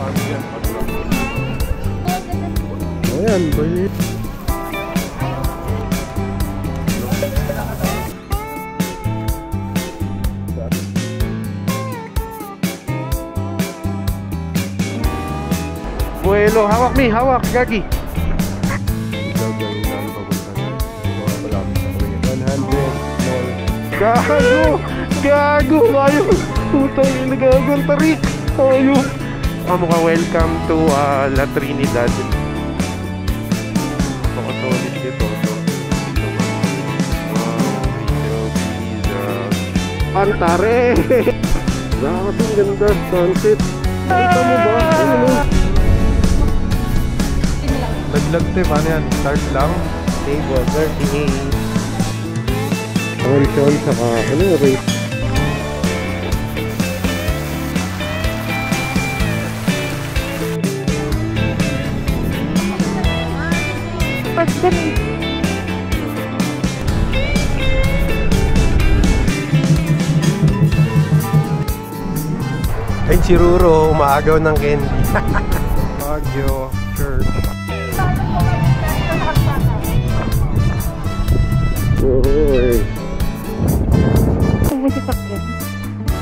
kami dyan. Ayan, bali. Buelo, hawak mi, hawak, Gagi. Gago! Gago! Ayaw! Putang ina, gago ang tarik! Ayaw! Mukha welcome to La Trinidad. Pakatolis dito. Pantare! Bakit ang ganda? Sunset! Nakita mo ba? Ano mo? Naglag te, paano yan? Start lang? Table 38. Horizon saka ano race. Ay, si Ruro, umaagaw ng candy. Baguio Church. Oy.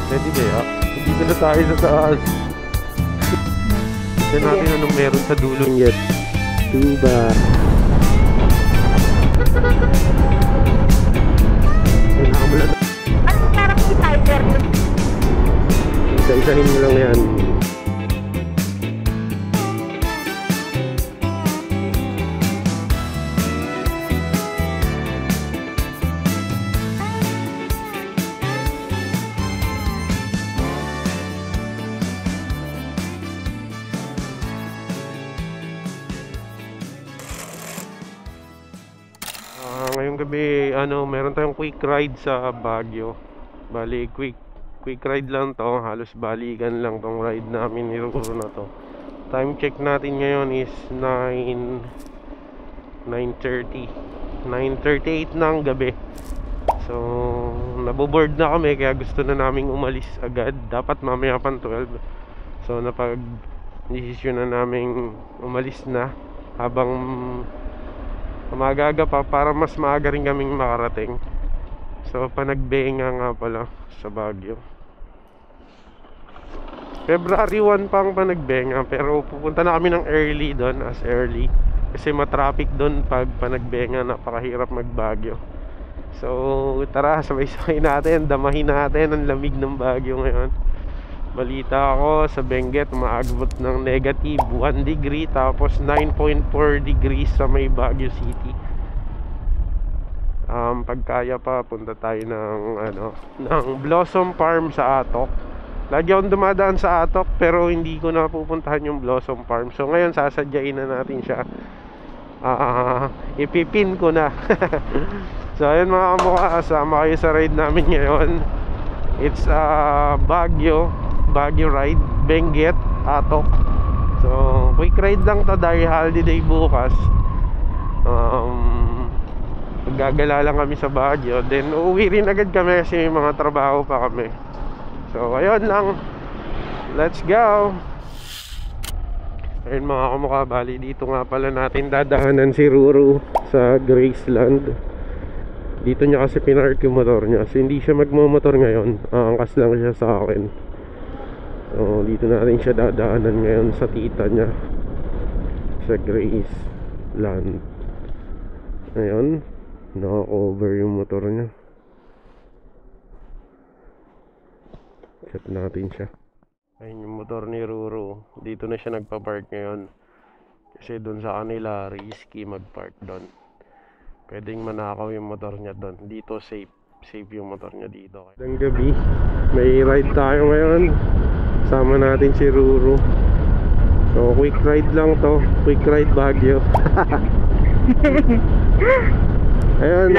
Pwede kaya? Dito na tayo sa taas. Tignan natin anong meron sa dulo niya. Tuba. Anong parang si Tiger? Isa-isahin mo lang yan. Ngayong gabi, meron tayong quick ride sa Baguio. Bali, quick ride lang to. Halos balikan lang tong ride namin ni Ruro na to. Time check natin ngayon is 9:38 ng gabi. So, naboboard na kami kaya gusto na naming umalis agad. Dapat mamaya pang 12. So, napag-desisyon na naming umalis na habang magaga pa para mas maaga rin kaming makarating. So Panagbenga nga pala sa Baguio. February 1 pang Panagbenga, pero pupunta na kami ng early doon, as early kasi matraffic doon pag Panagbenga, napakahirap mag Baguio. So tara, sabay-sabay natin, damahin natin ang lamig ng Baguio ngayon. Balita ako sa Benguet umaabot ng negative 1 degree, tapos 9.4 degrees sa may Baguio City. Pagkaya pa punta tayo ng Blossom Farm sa Atok. Lagi akong dumadaan sa Atok pero hindi ko na pupuntahan yung Blossom Farm. So ngayon sasadyain na natin siya. Ipipin ko na. So ayun mga kamukha, kasama kayo sa ride namin ngayon. It's Baguio ride, Benguet, Atok. So quick ride lang to dahil holiday bukas. Gagala lang kami sa Baguio, then uuwi rin agad kami kasi may mga trabaho pa kami. So ayun lang, let's go. Ayun mga kamukha, bali dito nga pala natin dadaanan si Ruro sa Graceland. Dito niya kasi pinark yung motor niya, so hindi siya magmamotor ngayon, aangkas lang siya sa akin. So dito natin siya dadaanan ngayon sa tita niya sa Graceland. Ayun, naka-cover yung motor niya. Check natin siya. Ayun yung motor ni Ruro. Dito na siya nagpa-park ngayon kasi doon sa kanila risky mag-park doon. Pwedeng manakaw yung motor niya doon. Dito safe yung motor niya dito. Magandang gabi, may ride tayo ngayon. Sama natin si Ruro. So quick ride lang to, quick ride Baguio. Ayun,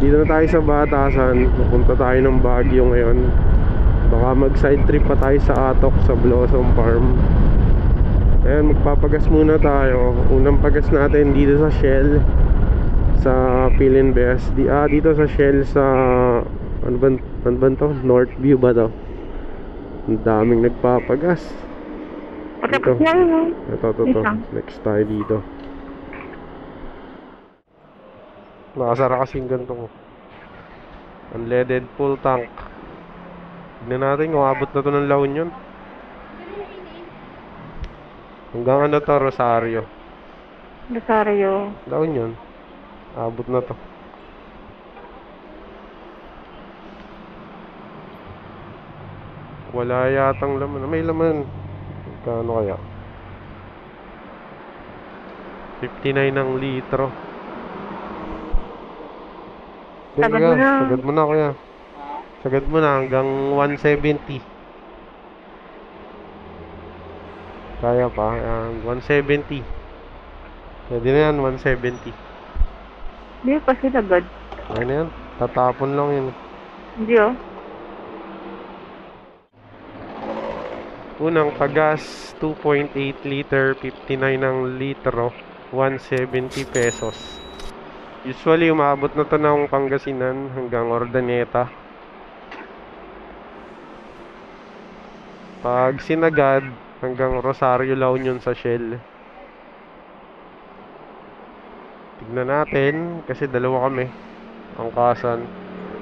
dito na tayo sa Batasan. Pupunta tayo ng Baguio ngayon. Baka mag side trip pa tayo sa Atok, sa Blossom Farm. Ayun, magpapagas muna tayo. Unang pagas natin dito sa Shell, sa Philinvest. Dito sa Shell sa ano ba to? Northview ba to? Ang daming nagpapagas. Patapos na yun. Ito. Isang. Next tayo dito. Nakasara kasing ganito ko. Unleaded full tank. Tignan natin kung abot na to ng La Union. Hanggang ano to, Rosario. Rosario. La Union. Abot na to. Wala yatang laman. May laman. Kano kaya? 59 ng litro. Sagad mo na. Sagad mo na kuya. Sagad mo na hanggang 170. Kaya pa. 170. Pwede na yan, 170. Hindi pa sila agad. Ayun na yan. Tatapon lang yun. Hindi oh. Unang pagas, 2.8 liter, 59 ng litro, 170 pesos. Usually, umabot na to ng Pangasinan hanggang Ordaneta. Pag sinagad, hanggang Rosario, La Union sa Shell. Tignan natin, kasi dalawa kami, angkasan.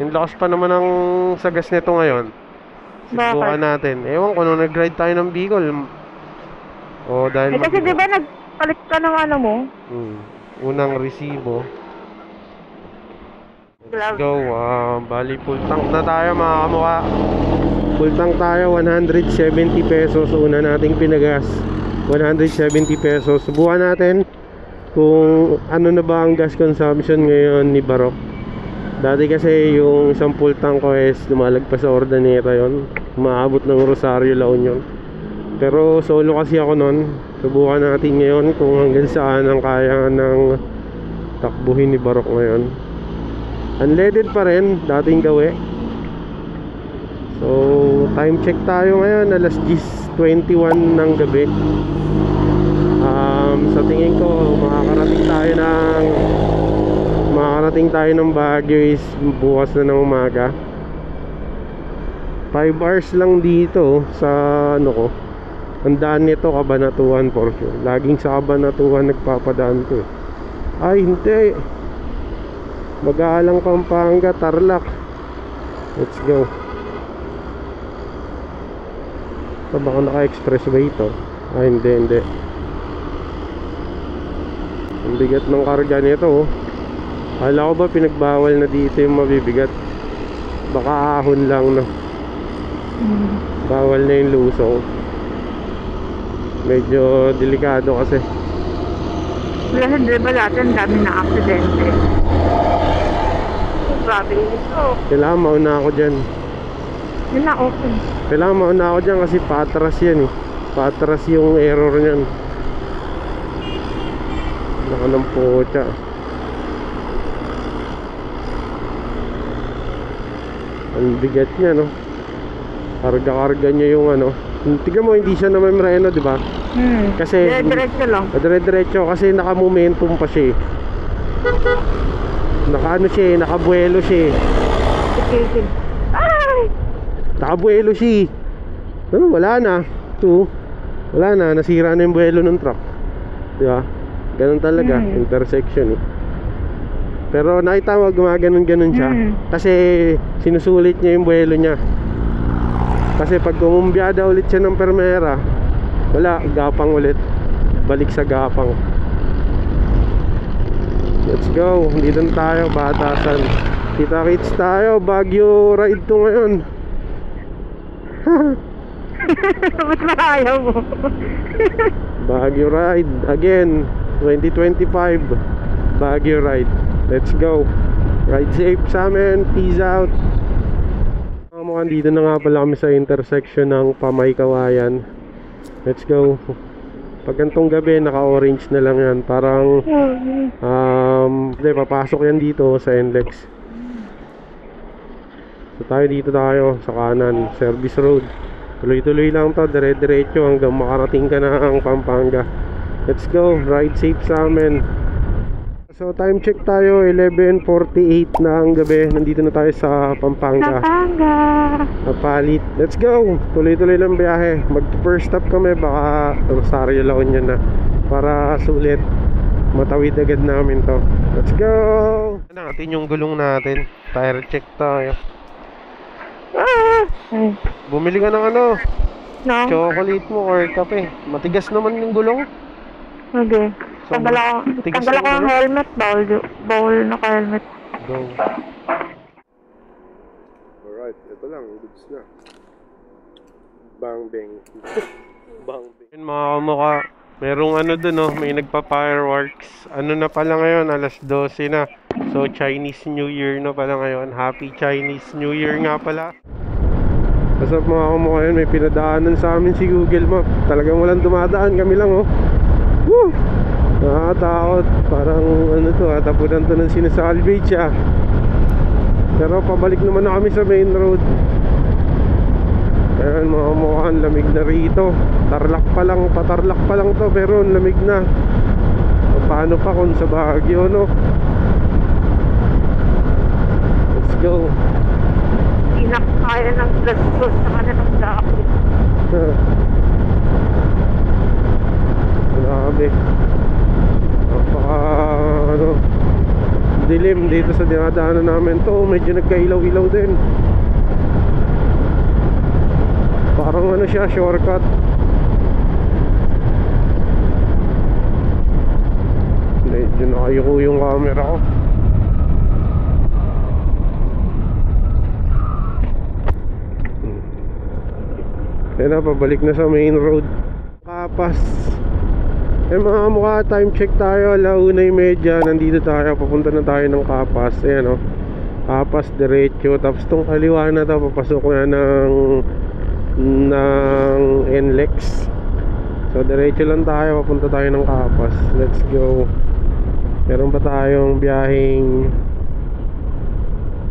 Yung lakas pa naman ang sagas nito ngayon. Subukan natin. Ewan ko, nung nag-ride tayo ng Bicol. O, dahil kasi di ba nagpalit ka ng ano mo? Unang resibo. Let's Glove. go. Bali, full tank na tayo mga kamukha. Full tank tayo, 170 pesos. Una nating pinagas. 170 pesos. Subukan natin kung ano na ba ang gas consumption ngayon ni Barok. Dati kasi yung isang full tank ko is lumalagpas sa Ordaneta yon, umaabot ng Rosario, La Union. Pero solo kasi ako nun. Subukan natin ngayon kung hanggang saan ang kaya ng takbuhin ni Barok ngayon. Unleaded pa rin, dating gawi. So time check tayo ngayon, alas 10:21 ng gabi. Sa tingin ko makakarating tayo ng Baguio is bukas na ng umaga. 5 hours lang dito sa ano ko. Ang daan nito Cabanatuan for sure. Laging sa Cabanatuan nagpapadaan ko. Ay hindi, Mag-aalang Pampanga, Tarlac. Let's go. Ito baka naka-expressway ito. Ay hindi. Ang bigat ng karga nito oh. Kala ko ba pinagbawal na dito yung mabibigat? Baka ahon lang no. Bawal na yung lusong. Medyo delikado kasi. Kasi di ba dati ang dami na aksidente? Grabe ito. Kailangan mauna ako dyan. Yun na okay. Kailangan mauna ako dyan kasi patras yan eh. Patras yung error nyan. Naka ng potya. Ang bigat niya no. Karga-karga niya yung ano. Tignan mo, hindi siya na may mreno, di ba? Kasi Diretso lang. dire-diretso kasi naka-momentum pa siya. Naka-ano siya, naka-buelo siya. Titigil. Ay! Naka-buelo siya. Wala na. Wala na, nasira na yung buelo ng truck. Di ba? Ganun talaga, intersection eh. Pero nakita mo gumaganon-ganon siya. Kasi sinusulit niya yung buelo niya. Kasi pag kumumbyada ulit siya ng permera, wala, gapang ulit. Balik sa gapang. Let's go. Dito na tayo, Batasan. Kita-kits tayo, Baguio ride to ngayon. Ba't makayaw mo? Baguio ride again, 2025 Baguio ride. Let's go. Ride safe sa amin. Peace out. Mukhang dito na nga pala kami sa intersection ng Pamay Kawayan. Let's go. Pag gantong gabi naka-orange na lang yan. Parang papasok yan dito sa NLEX. So tayo sa kanan, service road. Tuloy-tuloy lang to, dire-diretso hanggang makarating ka na ang Pampanga. Let's go, ride safe sa amin. So time check tayo, 11:48 na ang gabi. Nandito na tayo sa Pampanga. Pampanga. Napalit. Let's go! Tuloy-tuloy lang biyahe. Mag first stop kami, baka Rosario La Union na. Para sulit matawid agad namin to. Let's go! Natin yung gulong natin. Tire check tayo. Ay, Bumili ka ng ano? no? Chocolate mo or kape. Matigas naman yung gulong. Okay. So, tigas Tanggal ako naman, ng no? helmet. Bawal naka-helmet. Go. Alright, ito lang. Goods na. Bang bang. Bang bang. Yun mga kamukha. Merong ano dun, no? May nagpa-fireworks. Ano na pala ngayon? Alas 12 na. So, Chinese New Year na pala ngayon. Happy Chinese New Year nga pala. Basta mga kamukha yun, may pinadaanan sa amin si Google Map. Talagang walang dumadaan. Kami lang, oh. Woo! Nakakatakot. Parang ano to, tapunan to ng sinasalvage ah. Pero pabalik naman na kami sa main road. Ayan mga kamukhaan, lamig na rito. Patarlak pa lang to, pero lamig na. Paano pa kung sa Baguio, no? Let's go. Hindi na kaya ng gastos sa kanilang dako. Grabe. Napaka ano, dilim dito sa dinadaanan namin to. Medyo nagkailaw-ilaw din. Parang ano siya, shortcut. Medyo nakayuko yung camera ko. Kaya na, pabalik na sa main road. Kapas. Eh mga mukha, time check tayo, 1:30. Nandito tayo, papunta na tayo ng Kapas. Ayan o, Kapas diretso. Tapos tong kaliwa na to, papasok na ng NLEX. So diretso lang tayo, papunta tayo ng Kapas. Let's go. Meron pa tayong biyaheng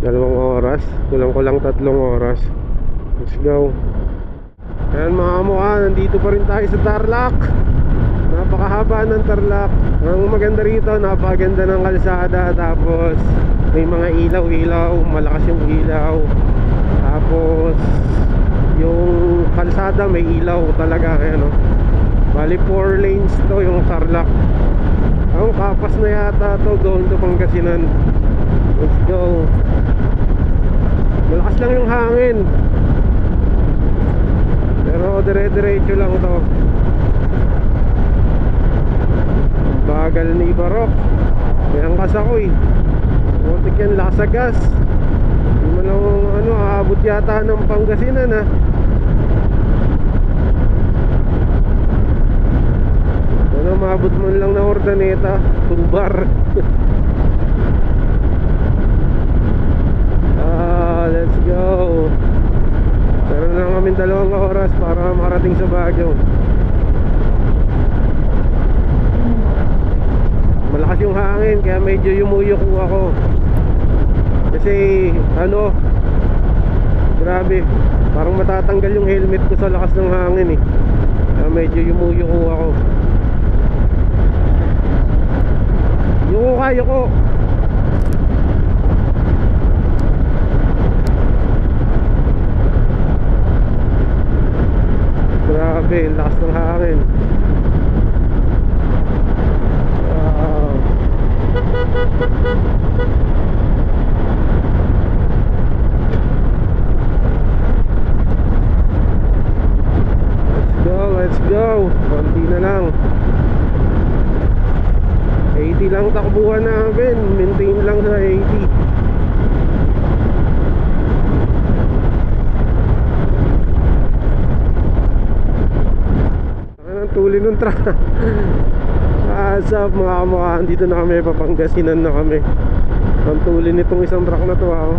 2 oras. Kulang 3 oras. Let's go. Ayan mga mukha, nandito pa rin tayo sa Tarlac. Napakahaba ng Tarlac. Ang maganda rito, napakaganda ng kalsada. Tapos may mga ilaw-ilaw, malakas yung ilaw. Tapos yung kalsada may ilaw talaga. Ayan, oh. Bali 4 lanes to yung Tarlac. Ang Kapas na yata to, going to Pangasinan. Let's go. Malakas lang yung hangin, pero dire-diretso lang to. Bagal ni Barok. May angkas ako eh. Muntik yan, lakas sa gas. Hindi mo lang ano, aabot yata ng Pangasinan ah. Ano, maabot mo lang na Ordaneta, Tumbar. Let's go. Meron lang kami 2 oras para makarating sa Baguio. Malakas yung hangin, kaya medyo yumuyuko ako. Kasi ano, grabe, parang matatanggal yung helmet ko sa lakas ng hangin eh. Kaya medyo yumuyuko ako. Yuko. Grabe, lakas ng hangin. Wow. Let's go. Konti na lang. 80 lang takbuhan namin. Maintain lang sa 80. Tuloy ng truck. Asap mga kamukhaan, dito na kami, Papangasinan na kami. Ang tuloy nitong isang truck na to ah.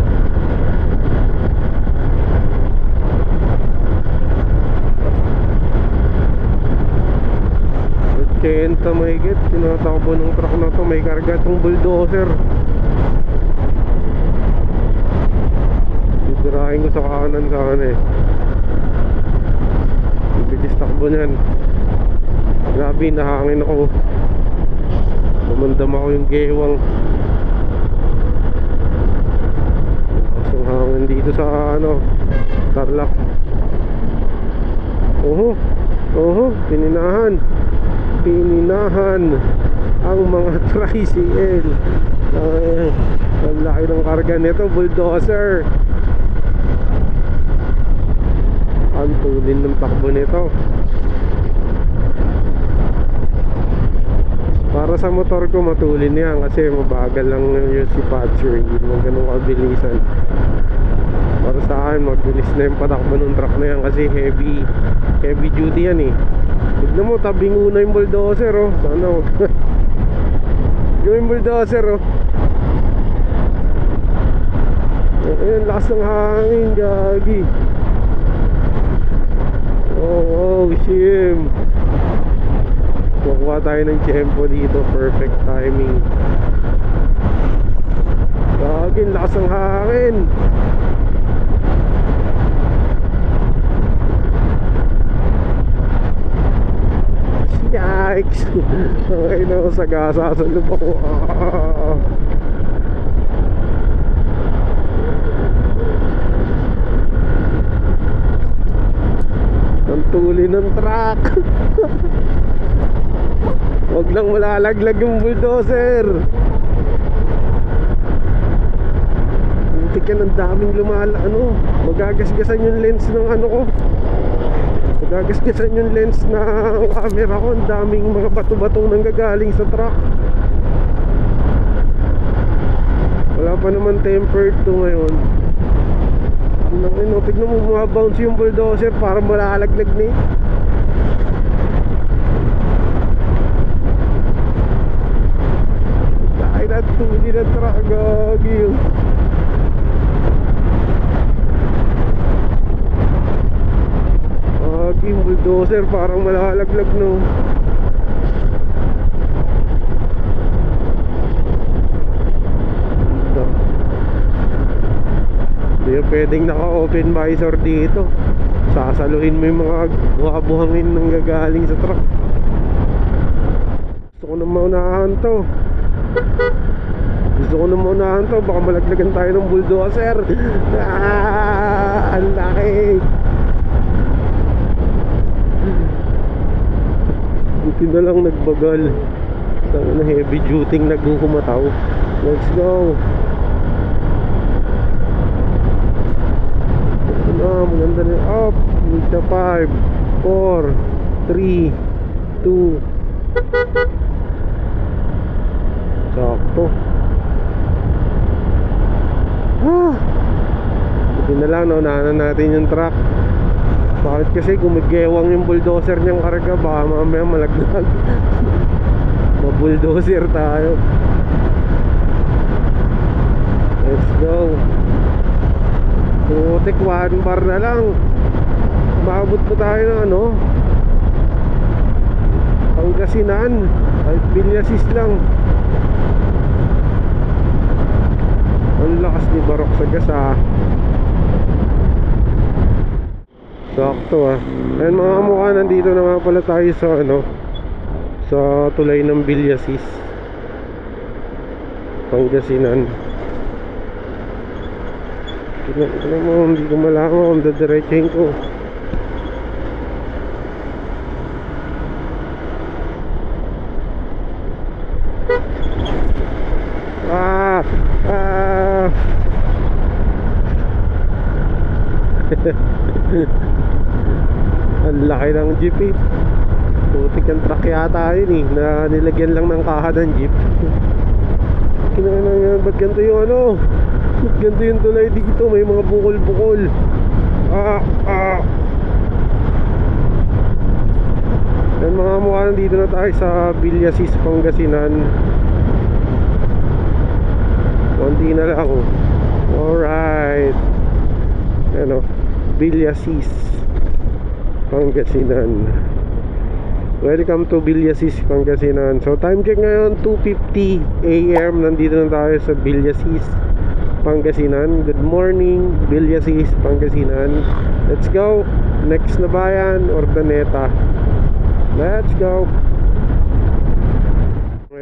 80 mahigit, tinatakbo ng truck na to. May karga itong bulldozer. Titirahin ko sa kanan eh. Bibilis takbo niyan. Grabe, nahangin ako. Pumandam ako yung gewang. Kasong hangin dito sa Tarlac. Pininahan ang mga tricycle. Ang laki ng karga nito, bulldozer. Ang tulin ng takbo nito. Para sa motor ko matulin yan kasi mabagal lang yung si Patcher, hindi mo ganun kabilisan. Para sa akin magbilis na yung patakbo ng truck na yan kasi heavy duty yan eh. Tignan mo, tabing una yung bulldozer oh. Sana yung bulldozer oh. Ayun, lakas ng hangin, gagi. Oh, shim. Kukuha tayo ng tempo dito. Perfect timing. Gagi, lakas ng hangin. Yikes. Okay na ako sa gasa sa lubak ko. Ang tuli ng truck. Huwag lang malalaglag yung bulldozer. Muntik yan, ang daming magagasgasan yung lens ng ko. Magagasgasan yung lens ng camera ko. Ang daming mga bato-batong nanggagaling sa truck. Wala pa naman tempered to ngayon. Tignan mo, bumabounce yung bulldozer para malalaglag na eh. Dahil na tuli na truck, gagi yun. Gagi yung bulldozer parang malalaglag no. Hindi pwedeng naka-open visor dito. Sasaluhin mo yung mga buha-buhangin nang gagaling sa truck. Gusto ko na maunahan to. Baka malaglagan tayo ng bulldozer. Ang laki. Buti na lang nagbagal. Sana heavy duty naghukumataw. Let's go. Maganda na up. Mita 5 4 3 2. Sakto. Buti na lang naunahan natin yung truck. Bakit kasi kung magewang yung bulldozer niyang karga, baka mamaya malaglag. Mabulldozer tayo. Let's go. Putik, 1 bar na lang. Maabot pa tayo ng Pangasinan. Ay, Villasis lang. Ang lakas ni Barok sa gasa. Sakto Ayun mga kamukha, nandito na nga pala tayo sa sa tulay ng Villasis, Pangasinan. Tignan mo, hindi ko malaman kung dadiretsahin ko. Ang laki ng jeep eh. Putik ang truck yata yun eh, na nilagyan lang ng kaha ng jeep. Kinakailangan, ba't ganito yung ba't ganito yung tulay dito, may mga bukol-bukol. Yan mga mukha, nandito na tayo sa Villasis, Pangasinan. Konti na lang. Alright. Villasis, Pangasinan. Welcome to Villasis, Pangasinan. So time check ngayon 2:50 AM. Nandito na tayo sa Villasis, Pangasinan. Good morning, Villasis, Pangasinan. Let's go. Next na bayan, Ordaneta. Let's go.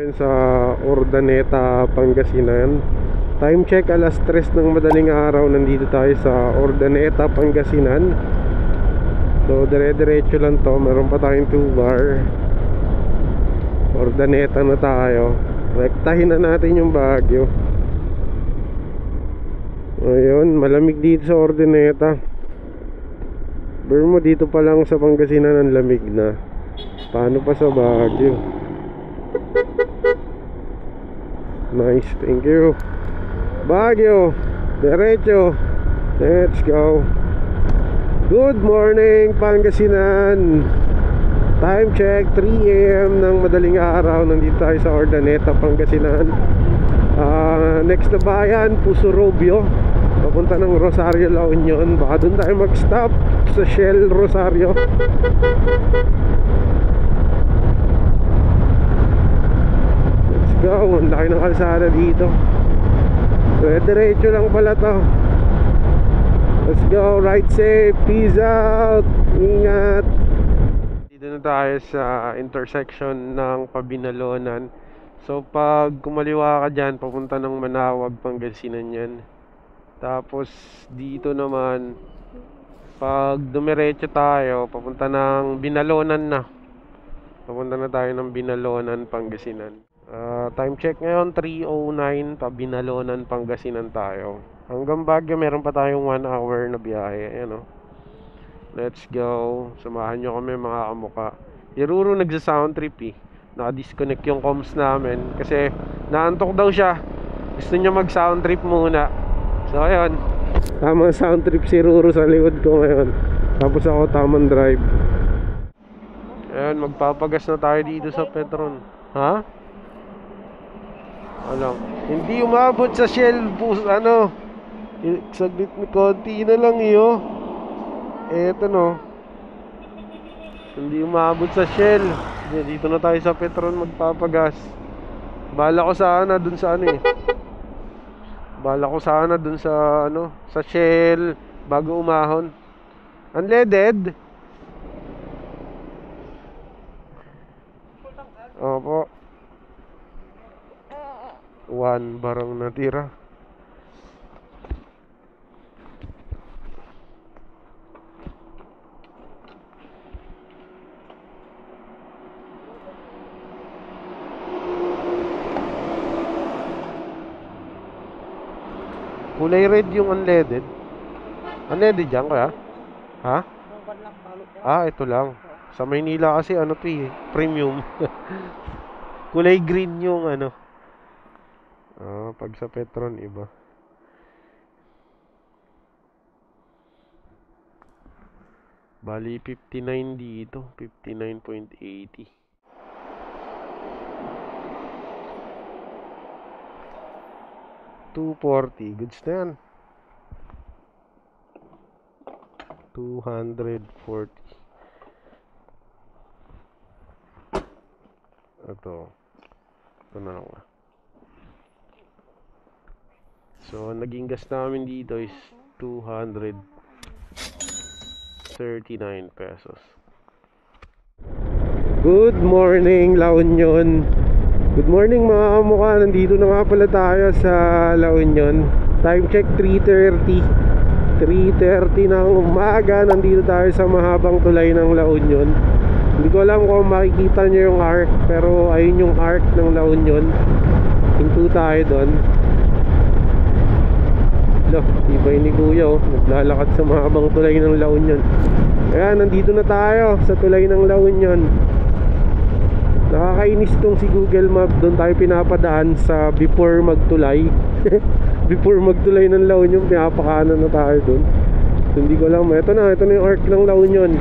Ngayon sa Urdaneta, Pangasinan. Time check alas 3 ng madaling araw. Nandito tayo sa Urdaneta, Pangasinan. So dire-diretso lang to. Meron pa tayong 2 bar. Urdaneta na tayo. Rektahin na natin yung Baguio. Ayun, malamig dito sa Urdaneta. Pero mo dito pa lang sa Pangasinan ang lamig na. Paano pa sa Baguio? Nice, thank you. Baguio, diretso. Let's go. Good morning, Pangasinan. Time check 3 AM ng madaling araw. Nandito tayo sa Urdaneta, Pangasinan. Next na bayan, Pusurobio. Papunta ng Rosario, La Union. Baka doon tayo mag-stop sa Shell Rosario. Let's go. Ang laki ng kalsada dito. Diretso lang pala to. Let's go. Ride safe. Peace out. Ingat. Dito na tayo sa intersection ng Pabinalonan. So pag kumaliwa ka dyan, papunta ng Manawag, Pangasinan yan. Tapos dito naman, pag dumiretso tayo, papunta ng Binalonan na. Papunta na tayo ng Binalonan, Pangasinan. Time check ngayon 3:09, Pabinalonan, Pangasinan tayo. Hanggang Baguio meron pa tayong 1 hour na biyahe. Ayan o. Let's go. Samahan nyo kami mga kamuka. Iruro nagsa-sound trip eh. Naka-disconnect yung comms namin kasi naantok daw siya. Gusto niya mag-sound trip muna. So ayun, tamang sound trip si Ruro sa likod ko ngayon. Tapos ako tamang drive. Ayun, magpapagas na tayo dito sa Petron. Ha? Alam, hindi umabot sa Shell bus, ano. Saglit na konti na lang iyo. Eto no. Hindi umabot sa Shell. Dito na tayo sa Petron magpapagas. Bala ko sana dun sa ano eh. Bala ko sana dun sa ano, sa Shell bago umahon. Unleaded. Opo. 1 barang natira. Kulay red yung unleaded. Unleaded dyan kaya? Ha? Ito lang. Sa Maynila kasi ano to eh, premium. Kulay green yung ano. Pag sa Petron iba. Bali 59 dito, 59.80. 240, goods na yan. 240. Ito na ako. So naging gas namin dito is 239 pesos. Good morning, La Union. Good morning mga kamukha. Nandito na nga pala tayo sa La Union. Time check 3:30 ng umaga. Nandito tayo sa mahabang tulay ng La Union. Hindi ko alam kung makikita nyo yung arc, pero ayun yung arc ng La Union. Hinto tayo doon. Tibay ni Kuya naglalakad sa mahabang tulay ng La Union. Ayan, nandito na tayo sa tulay ng La Union. Nakakainis tong si Google Map. Doon tayo pinapadaan sa before magtulay. Before magtulay ng La Union, pinapakanan na tayo doon. So, hindi ko alam. Ito na yung arc ng La Union.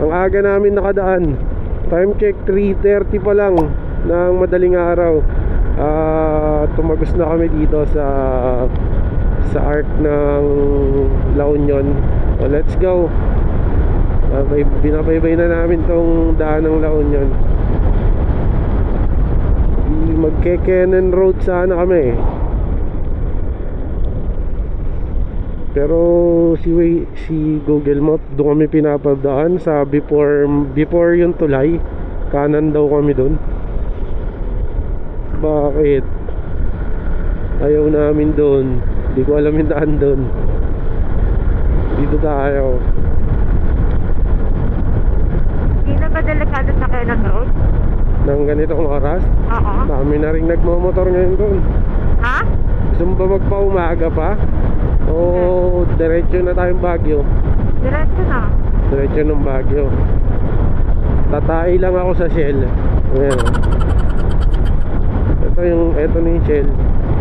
Ang aga namin nakadaan. Time check 3:30 pa lang ng madaling araw. Tumagos na kami dito sa arc ng La Union. Let's go. Binabaybay na namin tong daan ng La Union. Magke-Kenan Road sana kami. Pero si Google Map, doon kami pinapadaan sa before yung tulay. Kanan daw kami doon. Bakit? Ayaw namin doon. Hindi ko alam yung daan doon. Dito tayo. Hindi na ba delikado sa Kailan Road? Nang ganitong oras, Oo. dami na rin nagmamotor ngayon doon. Ha? Gusto mo ba magpaumaga pa? O diretso na tayong Baguio? Diretso na. Diretso ng Baguio. Tatay lang ako sa Shell. Ayan. Ito na yung Shell.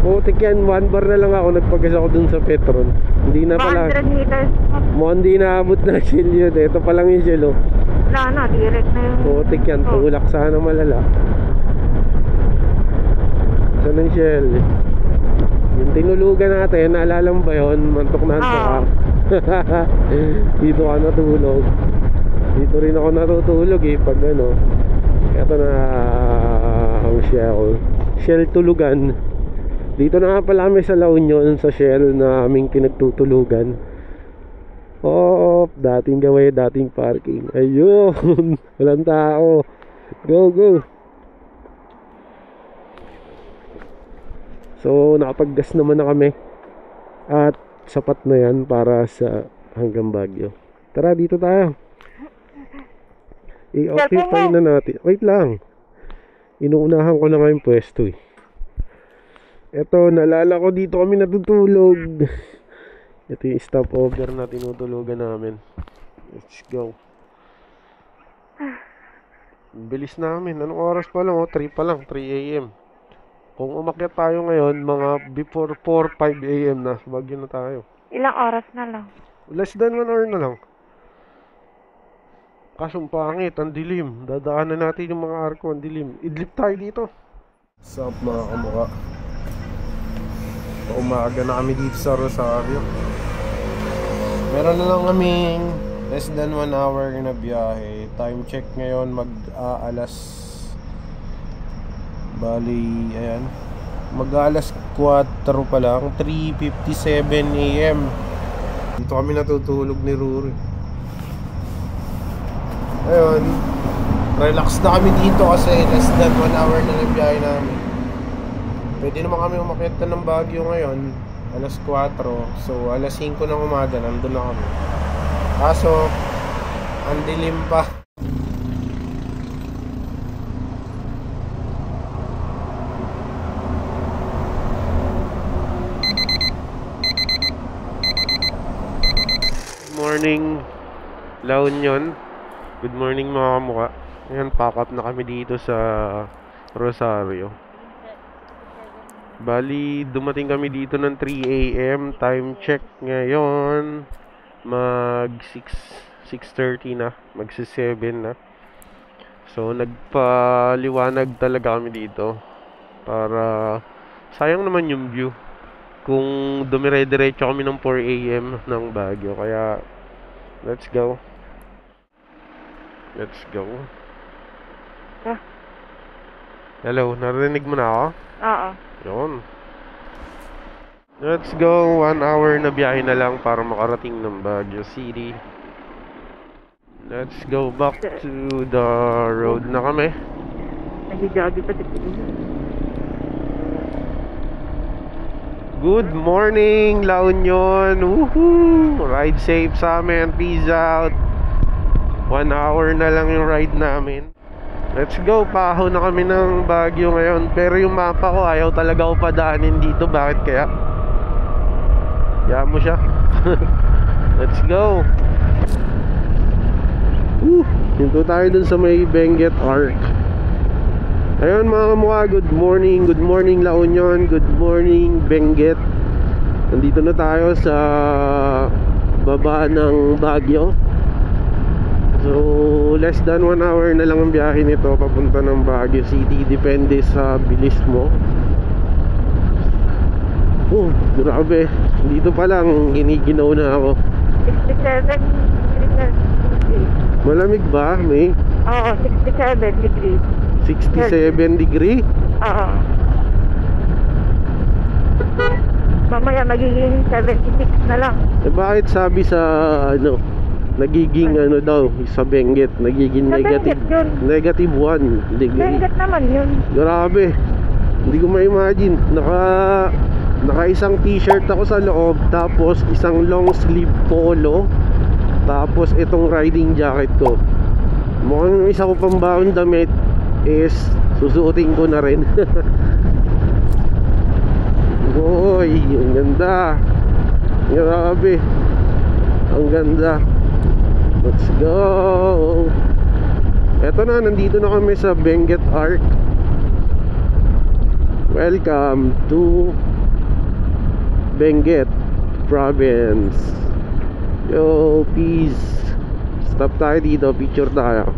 Putik yan, 1 bar na lang ako. Nagpagas ako dun sa Petron. Hindi na pala. 100 meters. Hindi naabot na Shell yun. Ito pa lang yung Shell, oh. Wala na, direct na yung... Putik yan, tulak sana malala. Saan ang Shell? Yung tinulugan natin, naalala mo ba yun? Mantok na antok ka. Dito ka natulog. Dito rin ako natutulog eh, pag ano. Ito na ang Shell. Shell tulugan. Dito na nga pala kami sa La Union, sa Shell na aming pinagtutulugan. Oh, dating gawin, dating parking. Ayun, walang tao. Go, go. So, nakapag-gas naman na kami. At sapat na yan para sa hanggang Baguio. Tara, dito tayo. I-occupy na natin. Wait lang. Inuunahan ko na nga yung pwesto eh. Eto, naalala ko dito kami natutulog. Ito yung stopover na tinutulugan namin. Let's go. Bilis namin. Anong oras pa lang? 3 pa lang. 3 a.m. Kung umakyat tayo ngayon, mga before 4, 5 a.m. na. Baguio na tayo. Ilang oras na lang? Less than 1 hour na lang. Kasong pangit, ang dilim. Dadaanan natin yung mga arko, ang dilim. Idlip tayo dito. Sup mga kamukha. Umaga na kami dito sa Rosario. Meron na lang kaming less than 1 hour na biyahe. Time check ngayon mag-aalas ayan, mag-aalas 4 pa lang, 3:57 AM. Dito kami natutulog ni Ruri. Ayun, relax na kami dito kasi less than 1 hour na yung biyahe namin. Pwede naman kami umakyat ng Baguio ngayon, alas 4. So alas 5 ng umaga nandun na kami. Kaso ang dilim pa. Morning, La Union. Good morning mga kamukha. Ayan, pack up na kami dito sa Rosario. Bali, dumating kami dito ng 3 a.m. Time check ngayon mag 6:30 na, mag 7 na. So nagpaliwanag talaga kami dito para sayang naman yung view kung dumire-diretso kami ng 4 a.m. ng Baguio. Kaya let's go. Let's go. Hello, narinig mo na ako? Oo. Yun. Let's go. 1 hour na biyahe na lang para makarating ng Baguio City. Let's go back to the road na kami. Nag-joggy pa si Good morning, La Union. Woohoo! Ride safe sa amin. Peace out. 1 hour na lang yung ride namin. Let's go. Pahaw na kami ng Baguio ngayon. Pero yung mapa ko ayaw talaga ko padaanin dito. Bakit kaya? Kaya mo siya. Let's go. Hinto tayo dun sa may Benguet Arc. Ayun mga kamukha, good morning. Good morning La Union. Good morning Benguet. Nandito na tayo sa baba ng Baguio. So less than 1 hour na lang ang biyahe nito papunta ng Baguio City. Depende sa bilis mo. Oh, grabe. Dito pa lang giniginaw na ako. 67 degrees. Malamig ba, May? Oo, 67 degrees. 67 degree? Oo. Mamaya magiging 76 na lang. Eh bakit sabi sa ano, nagiging ano daw sa Benguet, nagiging Sa negative Benguet yun. negative 1 degree. Benguet naman yun. Grabe. Hindi ko ma-imagine. Naka isang t-shirt ako sa loob, tapos isang long sleeve polo, tapos itong riding jacket ko. Mukhang isa ko pang baon damit is susuotin ko na rin. Uy, ang ganda. Grabe. Ang ganda. Let's go. Eto na, nandito na kami sa Benguet Arc. Welcome to Benguet Province. Yo, peace. Stop tayo dito, picture tayo.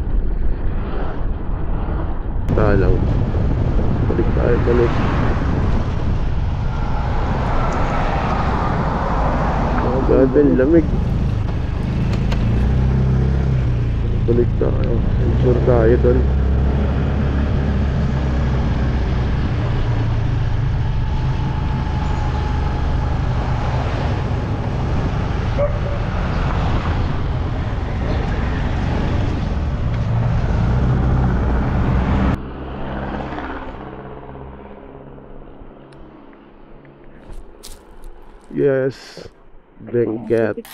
Tayo lang. Balik tayo, balik. Oh god, ang lamig. Balik tayo. Picture tayo dun. Yes, Benguet.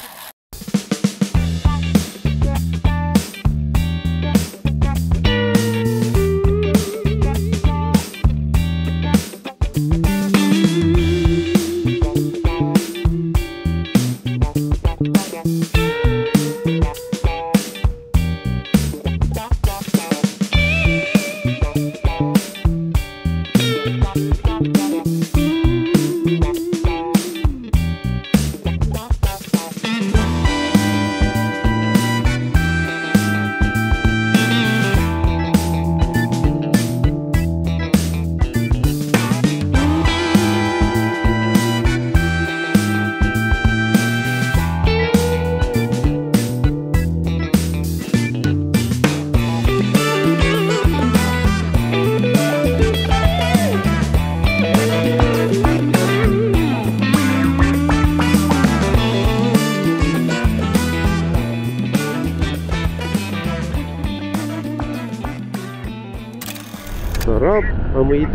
Sarap. Amoy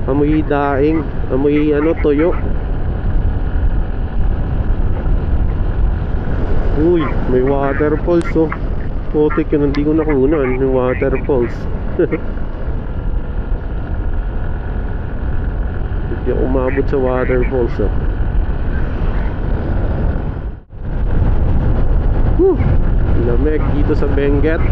amoy daing, amoy toyo. Uy, may waterfalls oh. Putik yun, hindi ko nakunan yung waterfalls. Hindi ako umabot sa waterfalls oh. Lamig dito sa Benguet.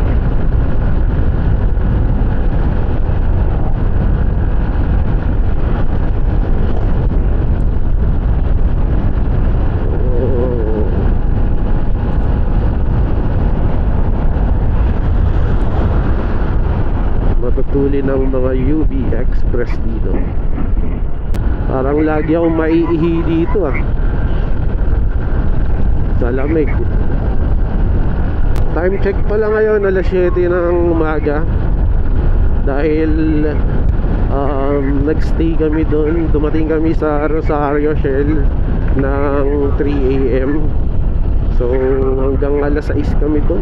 Matutuli ng mga UV Express dito. Parang lagi akong maiihi dito ah. Sa lamig. Time check pala ngayon, alas 7 ng umaga. Dahil nagstay kami doon. Dumating kami sa Rosario Shell ng 3 AM. So hanggang alas 6 kami doon.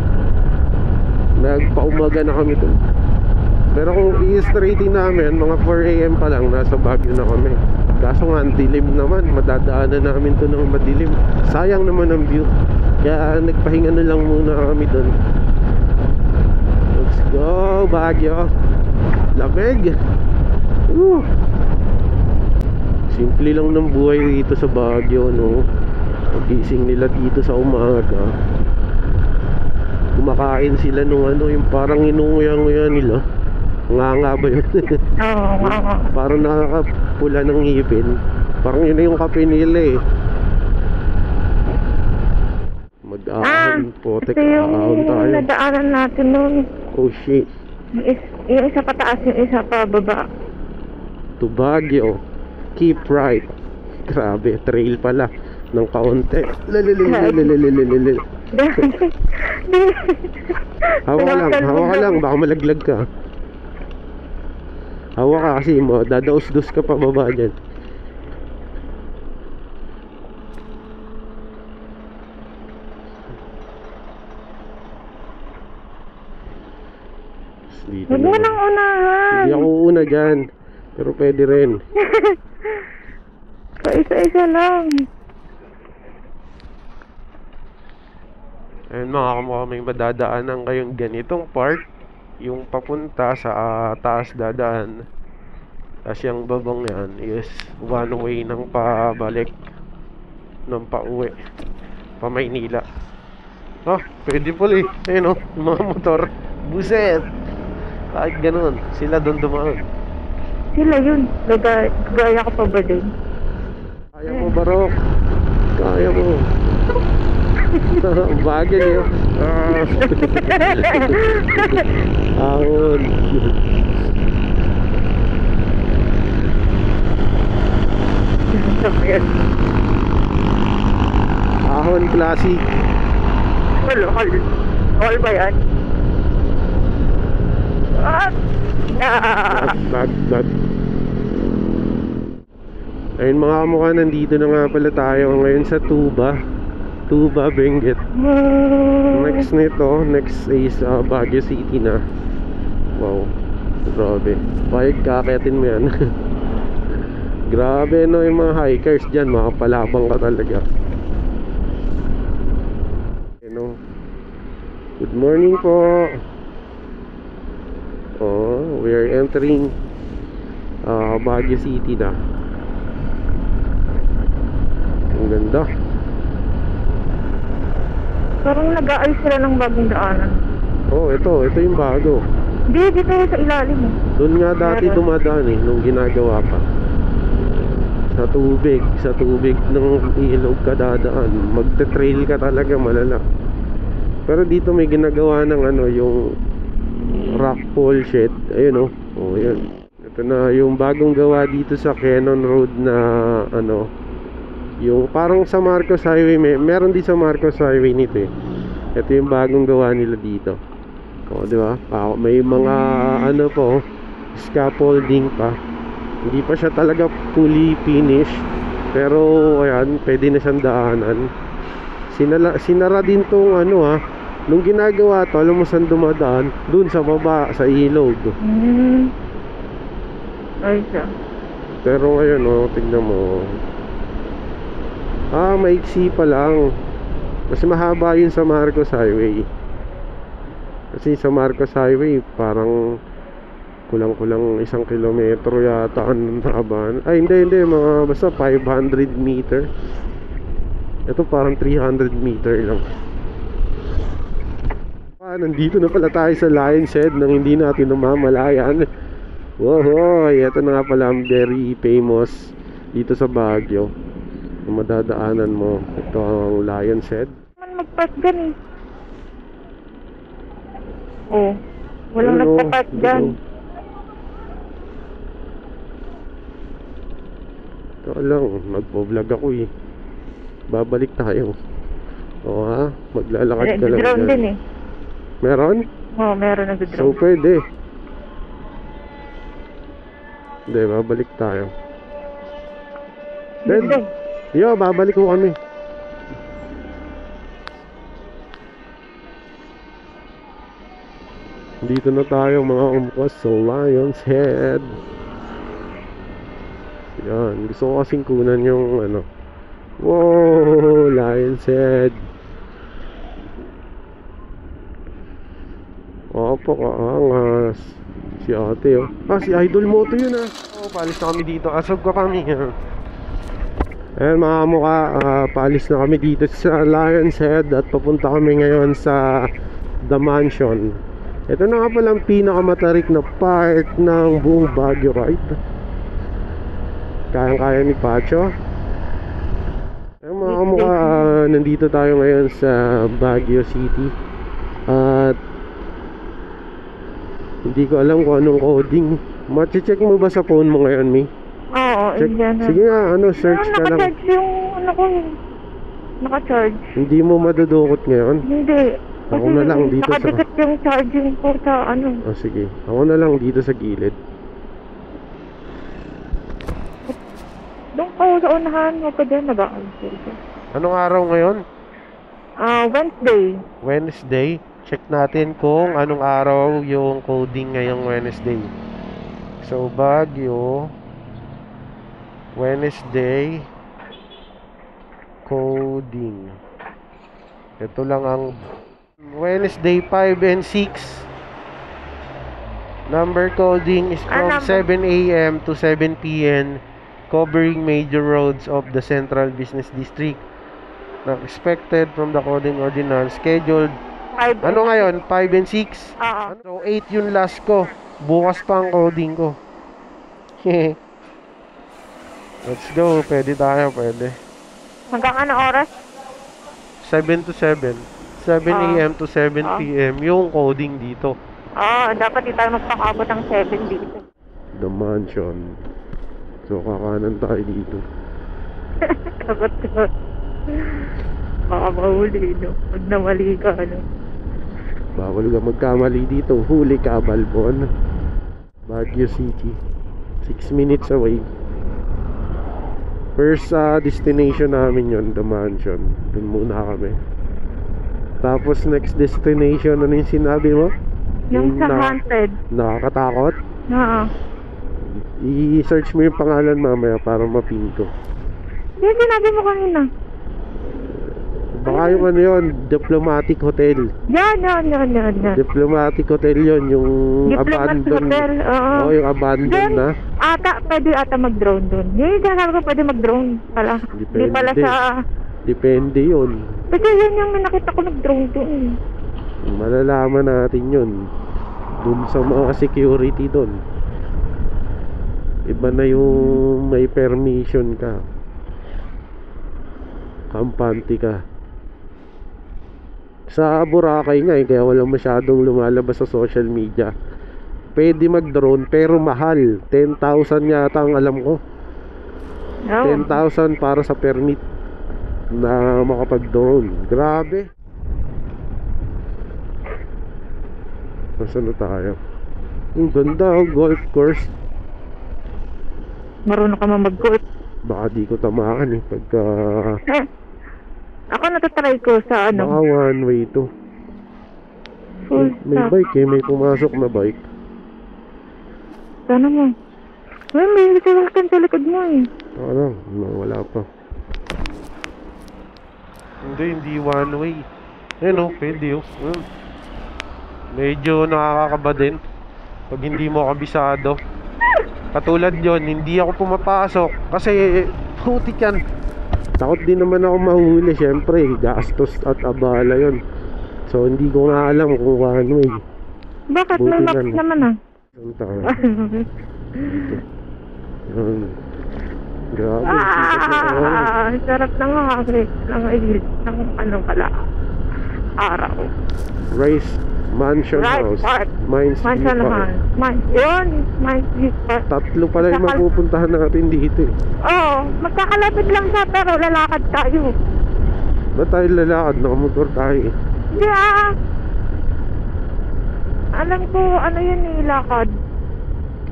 Nagpaumaga na kami doon. Pero kung i-straightin namin, mga 4 AM pa lang, nasa Baguio na kami. Kaso nga, dilim naman. Madadaanan namin to ng madilim. Sayang naman ang view. Kaya nagpahinga na lang muna kami doon. Let's go, Baguio. Lamig. Simple lang ng buhay dito sa Baguio, no? Pagising nila dito sa umaga, kumakain sila nung yung parang inunguya-nguya nila. Nga ba yun? Oo, nga. Parang nakakapula ng ngipin. Parang yun na yung kape nila eh. Mag-ahon po. Ito yung tayo. nadaanan natin nun. Oh shit. Yung isa pataas, yung isa pa baba. To Baguio. Keep right. Grabe, trail pala ng kaunti. Hawa ka lang, baka malaglag ka. Hawa ka kasi mo, dadaos-dos ka pa baba dyan. Huwag mo nang unahan. Hindi ako una dyan. Pero pwede rin. Kaisa-isa lang. Ayun mga kamukha, may madadaanan kayong ganitong part. Yung papunta sa taas dadaan. Tapos yung babang yan is one way ng pabalik. Ng pauwi. Pa Maynila. Oh, pwede pala eh. Ayun oh, yung mga motor. Buset! Kahit ganun, sila doon dumaan. Sila yun. Gaya ka pa ba din? Kaya mo, Barok. Kaya mo. Bagay yun. Ahon. Ahon classic. All ba yan? Not. Ayun mga kamukha, nandito na nga pala tayo ngayon sa Tuba, Benguet. Next is Baguio City na. Wow, grabe. Bakit kakayatin mo yan? Grabe no, yung mga hikers dyan, makapalabang ka talaga. Ano? Good morning po. Oh, we are entering Baguio City na. Ang ganda. Parang nag-aayos sila ng bagong daanan. Oh, ito yung bago. Hindi, dito sa ilalim eh. Doon nga dati dumadaan eh, nung ginagawa pa. Sa tubig ng ilog ka dadaan. Magte-trail ka talaga, malala. Pero dito may ginagawa ng yung rock pole shed. Ayun oh. Oh, yun. Ito na yung bagong gawa dito sa Cannon Road na yung parang sa Marcos Highway, meron din sa Marcos Highway nito eh. Ito yung bagong gawa nila dito. O, di ba? May mga scaffolding pa. Hindi pa siya talaga fully finished. Pero ayan, pwede na siyang daanan. Sinara din tong nung ginagawa to, alam mo saan dumadaan? Dun sa baba, sa ilog. Ay siya. Pero ngayon tignan mo. Maiksi pa lang. Kasi mahaba yun sa Marcos Highway. Kasi sa Marcos Highway parang kulang-kulang 1 kilometro yata ang haba. Ay hindi, mga basta 500 meter. Ito parang 300 meter lang. Nandito na pala tayo sa Lion's Head nang hindi natin namamalayan. Wow, ito na nga pala ang very famous dito sa Baguio. Kung madadaanan mo, ito ang Lion's Head. Magpark dyan eh. Oh, walang nagpapark dyan. Ito lang, magpo-vlog ako eh. Babalik tayo. O ha, maglalakad ka lang Nag-drone dyan. din eh. Meron? Oo, meron nag-drone. So pwede. Hindi, babalik tayo. Then, yo, babalik ko kami. Dito na tayo mga umkos sa Lion's Head. Yan, gusto ko kasing kunan yung wow, Lion's Head. Opo, kaangas. Si ate oh. Si Idol Moto yun ah. Paalis na kami dito. Asog ko kami. Ayan mga kamukha, paalis na kami dito sa Lion's Head at papunta kami ngayon sa The Mansion. Ito na nga palang pinakamatarik na part ng buong Baguio ride. Kayang-kaya ni Pacho. Ayan mga kamukha, nandito tayo ngayon sa Baguio City. At hindi ko alam kung anong coding. Mache-check mo ba sa phone mo ngayon, Mi? Oo, Check. dyan. Sige nga, search ka lang. Naka-charge yung ko. Naka-charge. Hindi mo madudukot ngayon? Hindi. Ako na lang dito sa... Nakadikit yung charging ko sa sige. Ako na lang dito sa gilid. Doon ko sa unahan mo pa dyan nag-a-answer ko. Anong araw ngayon? Wednesday. Wednesday. Check natin kung anong araw yung coding ngayong Wednesday. So, Baguio, Wednesday, coding. Ito lang ang Wednesday 5 and 6. Number coding is from number? 7 a.m. to 7 p.m. covering major roads of the Central Business District. Now, expected from the coding ordinance scheduled. 5. Ano ngayon? 5 and 6? Oo. So 8 yung last ko. Bukas pa ang coding ko. Let's go. Pwede tayo, pwede. Hanggang ano oras? 7 to 7. 7 a.m. to 7 p.m. yung coding dito. Dapat di tayo magpakabot ng 7 dito. The Mansion. So kakanan tayo dito. Takot ko. Baka mahuli, no? Pag namali ka, no? Bawal ka magkamali dito. Huli ka, Balbon. Baguio City. 6 minutes away. First destination namin yon, The Mansion. Doon muna kami. Tapos next destination, ano yung sinabi mo? Yung sa haunted. Nakakatakot? Oo. I-search mo yung pangalan mamaya para mapin ko. Yung sinabi mo kanina. Baka yung ano yun, Diplomatic Hotel. Yan. Diplomatic Hotel yun, yung Diplomat abandon. Hotel, oo. Yung abandon Then, na. pwede mag-drone dun. Yung sinasabi ko pwede mag-drone pala. Hindi pala Depende. sa... Depende yun. Kasi yun yung nakita ko mag-drone dun. Malalaman natin yun dun sa mga security dun. Iba na yung may permission ka, kampante ka. Sa Boracay nga kaya walang masyadong lumalabas sa social media. Pwede mag-drone pero mahal. 10,000 yata ang alam ko. 10,000 para sa permit na makapag-drone. Grabe. Nasaan na tayo? Ang ganda, golf course. Marunong ka mag-golf. Baka di ko tamaan pagka... Ako natatry ko sa ano. Baka one way to. Full May stop. bike may pumasok na bike. Sana mo. May sasakyan sa likod mo eh. Ano? Wala pa. Hindi one way. Pwede medyo nakakakaba din pag hindi mo kabisado. Katulad yon, hindi ako pumapasok kasi putik yan. Takot din naman ako mahuli. Syempre, gastos at abala yon. So hindi ko nga alam kung one way. Bakit? Buti May maps na. naman ah. Saan tayo? Yan. Grabe, sikat na araw. Sarap ng hangin. Ng ano pala. Araw. Rice Mansion Right House. Park. Mines View Mansion Park. Yun. Mines View Park. Tatlo pala yung mapupuntahan natin dito eh. Oo. Magkakalapit lang siya pero lalakad tayo. Ba't tayo lalakad? Nakamotor tayo eh. Hindi alam ko ano yun eh. Lakad.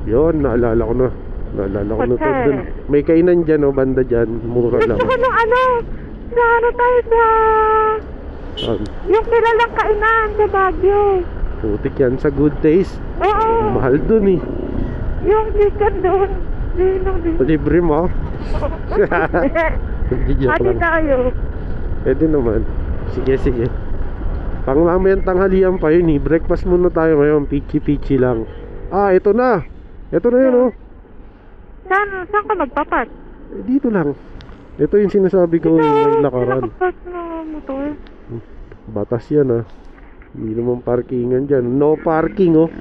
Yun, naalala ko na. Naalala ko na to Hotel. dun. May kainan dyan banda dyan. Mura lang. Gusto ko ng ano. Sa ano tayo sa... Yung kilalang kainan sa Baguio. Putik yan sa Good Taste. Oo. Mahal dun eh. Yung chicken doon. Libre mo. Joke Hati lang. tayo. Pwede naman. Sige. Pang mamayang tanghalian pa yun eh. Breakfast muna tayo ngayon. Pichi lang. Ito na. Ito na yun oh. Saan ka magpapat? Dito lang. Ito yung sinasabi ko yung may lakaran. Nakapat na motor. Batas yan ah. Hindi naman parkingan dyan. No parking oh.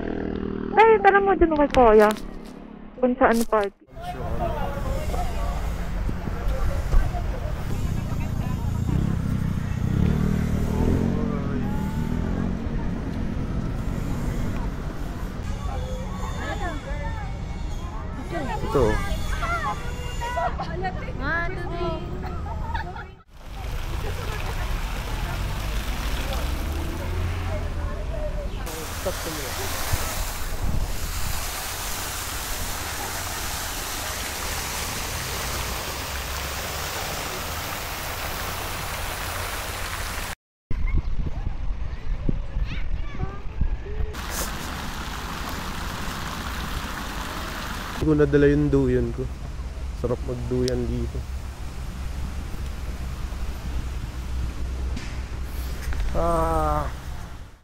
Ay, tanong mo dyan kay Kuya. Kung saan parking. Ito. Hindi ko nadala yung duyan ko. Sarap magduyan dito.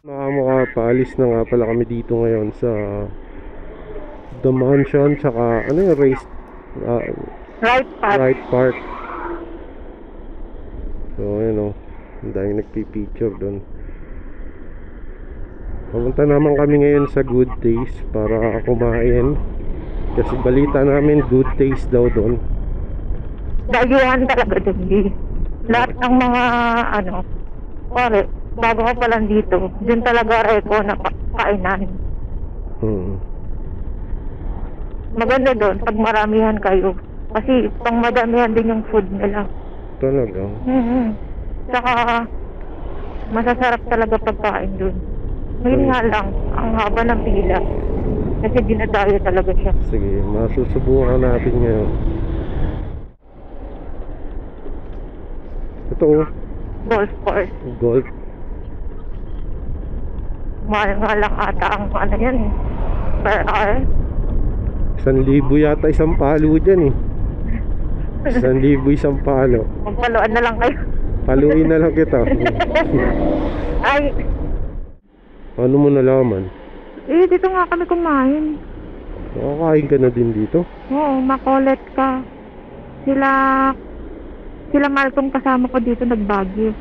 Mga mukha, paalis na nga pala kami dito ngayon sa The Mansion, tsaka ano yung race? Right path. Right Park. So ayun o, ang daming nagpipicture doon. Pumunta naman kami ngayon sa Good Taste para kumain. Kasi balita namin Good Taste daw doon. Dayuhan talaga doon, di. Lahat ng mga, pare, bago ka pa lang dito, dun talaga reko na kainan. Maganda doon pag maramihan kayo. Kasi pang madamihan din yung food nila. Talaga? Saka, masasarap talaga pagkain doon. Ngayon nga lang, ang haba ng pila. Kasi dinadayo talaga siya. Sige, masusubukan natin ngayon. Ito oh. Golf course. Golf. Mahal nga lang ata ang yan eh. Per hour. 1,000 yata isang palo dyan eh. 1,000 isang palo. Magpaluan na lang kayo. Paluin na lang kita. Ay, Ano mo nalaman? dito nga kami kumain. Nakakain ka na din dito? Oo, makulit ka. Sila Malcolm kasama ko dito nagbagyo.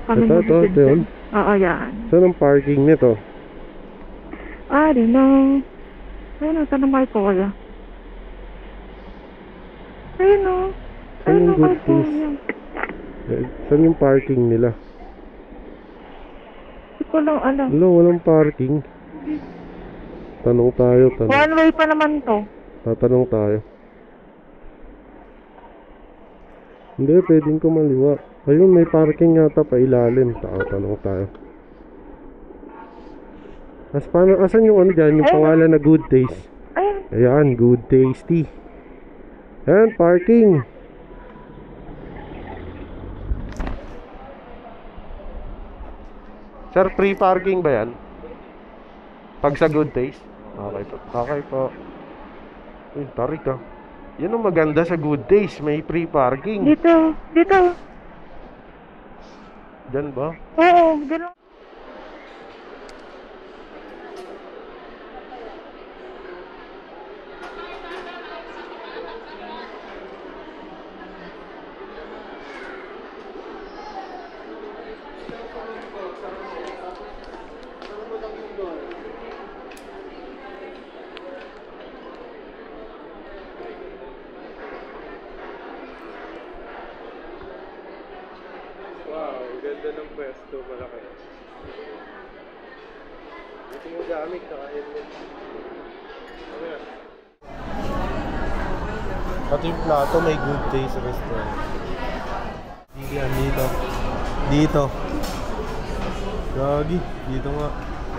Kami Ito, magiging yun? dyan. Oo, yan. Saan ang parking nito? I don't know. Ayun o, tanong kay Kuya. Ayun o. Saan Ayun yung o kay Good Taste? Kuya. Saan yung parking nila? Hindi ko lang alam. Wala, walang parking. Tanong tayo, tanong. One way pa naman to. Tatanong tayo. Hindi, pwedeng kumaliwa. Ayun, may parking yata pa ilalim. Tatanong tayo. Asan yung ano dyan? Yung pangalan na Good Taste. Ayun. Ayan, Good Tasty. Ayan, parking. Sir, free parking ba yan? Pag sa Good Taste? Okay po. Okay po. Uy, tarik ah. Yan ang maganda sa Good Taste. May free parking. Dito. Diyan ba? Oo, dito. Wow, ganda ng pwesto, malaki. Ito yung gamit, kakain mo. Ayan. Pati yung plato may Good Taste sa restaurant. Yan, dito. Dito. Gagi, dito nga.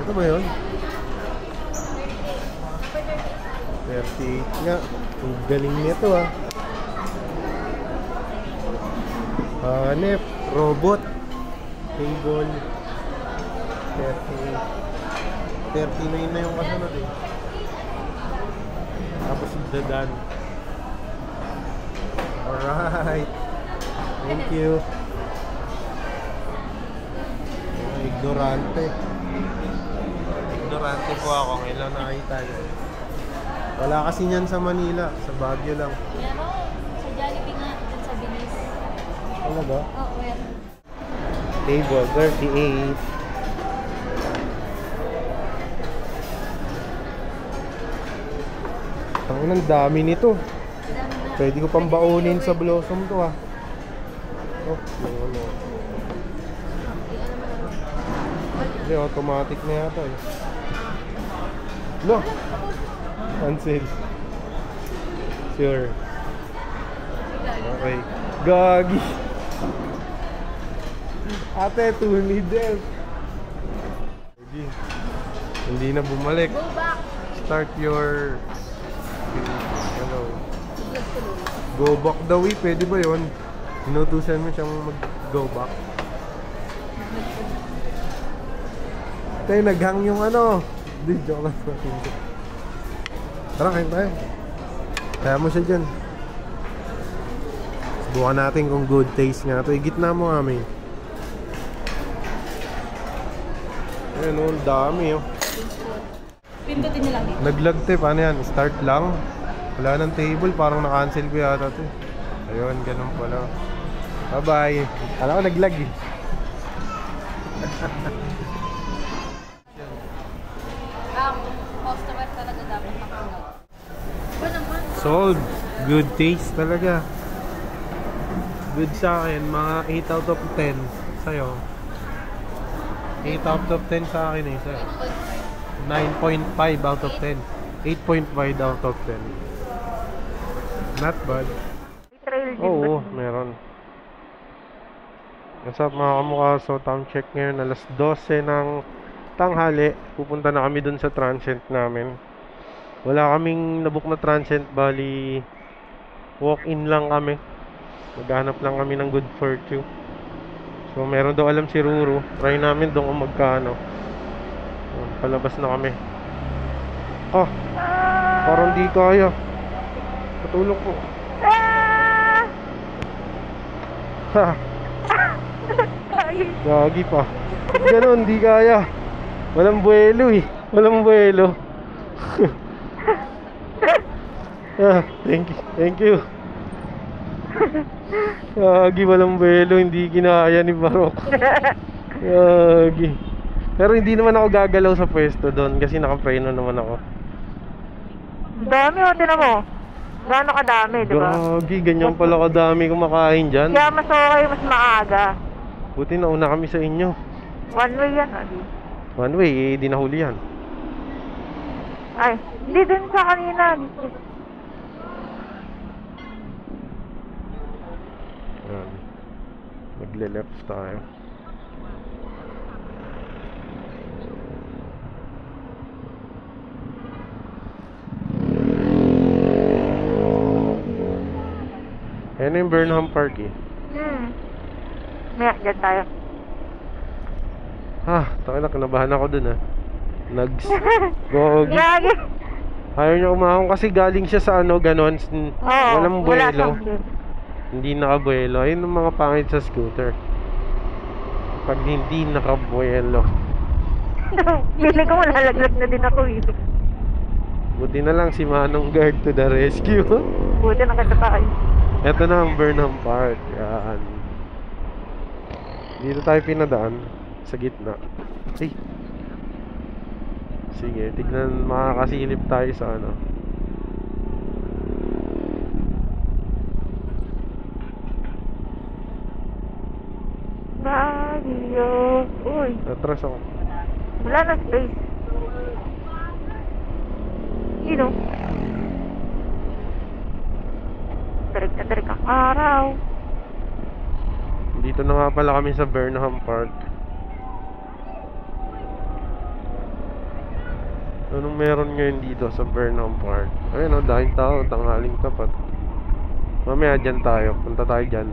Ito ba yun? 38 nga. Ang galing nito ah. Hanep, robot, table, 39 na yung kasunod eh. Tapos dadan. Alright. Thank you. Ignorante. Ignorante po ako. Ngayon lang nakita yun. Wala kasi niyan sa Manila. Sa Baguio lang. Meron. Sa Jollibee nga, dun sa Binis. Ano ba? Oo, meron. Table 38. Ang dami nito. Pwede ko pang baunin sa Blossom to ah. Oh, yung ano. Hindi, automatic na yata eh. No! Cancel. Sure. Okay. Gagi. Ate, tunid din. Hindi na bumalik. Go back. Start your go back daw eh. Pwede ba yun? Inutusan mo siyang mag-go back. Tayo, naghang yung ano. Hindi, joke lang. Tara, kain tayo. Kaya mo siya dyan. Subukan natin kung good taste nga ito. Gitna mo kami. Ayun oh, ang dami oh. Pindutin niyo lang dito. Naglagte, paano yan? Start lang. Wala ng table, parang na-cancel ko yata ito. Ayun, ganun pala. Bye bye. Alam ko naglag eh. Customer talaga dapat makunod. Ba naman? Sold. Good taste talaga. Good sa akin, mga 8 out of 10. Sa'yo? 8 out of 10 sa akin eh. Sa'yo? 9.5 out of 10. 8.5 out of 10. Not bad. Trail din ba? Oo, meron. What's up mga kamukha? So time check ngayon alas 12 ng tanghali. Pupunta na kami dun sa transient namin. Wala kaming nabook na transient, bali walk-in lang kami. Maghanap lang kami ng good fortune. So meron daw alam si Ruru. Try namin doon kung magkano. Palabas na kami. Ah, parang di kaya. Patulong po. Ha, gagi pa. Ba't ganun, di kaya. Walang buwelo eh. Walang buwelo. Ah, thank you. Gagi, walang buwelo. Hindi kinaya ni Barok. Gagi. Pero hindi naman ako gagalaw sa pwesto doon kasi nakapreno naman ako. Dami o, tinan mo. Gano'ng kadami, di ba? Gagi, ganyan pala kadami kumakain dyan. Kaya mas okay, mas maaga. Buti nauna kami sa inyo. One way yan, Adi. One way, eh, di nahuli yan. Ay, hindi din sa kanina. Ayan. Magle-left tayo. Ayan na yung Burnham Park eh. Maya, dyan tayo. Takina, kinabahan ako dun ah. Gogi. Gagi! Ayaw niya umahon kasi galing siya sa ano, ganon. Oo, Walang wala buwelo. siyang Hindi nakabuelo. Ayun ang mga pangit sa scooter. Pag hindi nakabuelo. Bili ko, malalaglag na din ako eh. Buti na lang si Manong Guard to the rescue. Buti nakita tayo. Ito na ang Burnham Park. Yan. Dito tayo pinadaan. Sa gitna. Ay. Sige, tignan, makakasilip tayo sa ano. Baguio. Uy, Atras ako. wala na space. Sino? Tarik na tarik ang araw. Dito na nga pala kami sa Burnham Park. Anong meron ngayon dito sa Burnham Park? Ayun o, dahil tao, tanghaling tapat. Mamaya dyan tayo, punta tayo dyan.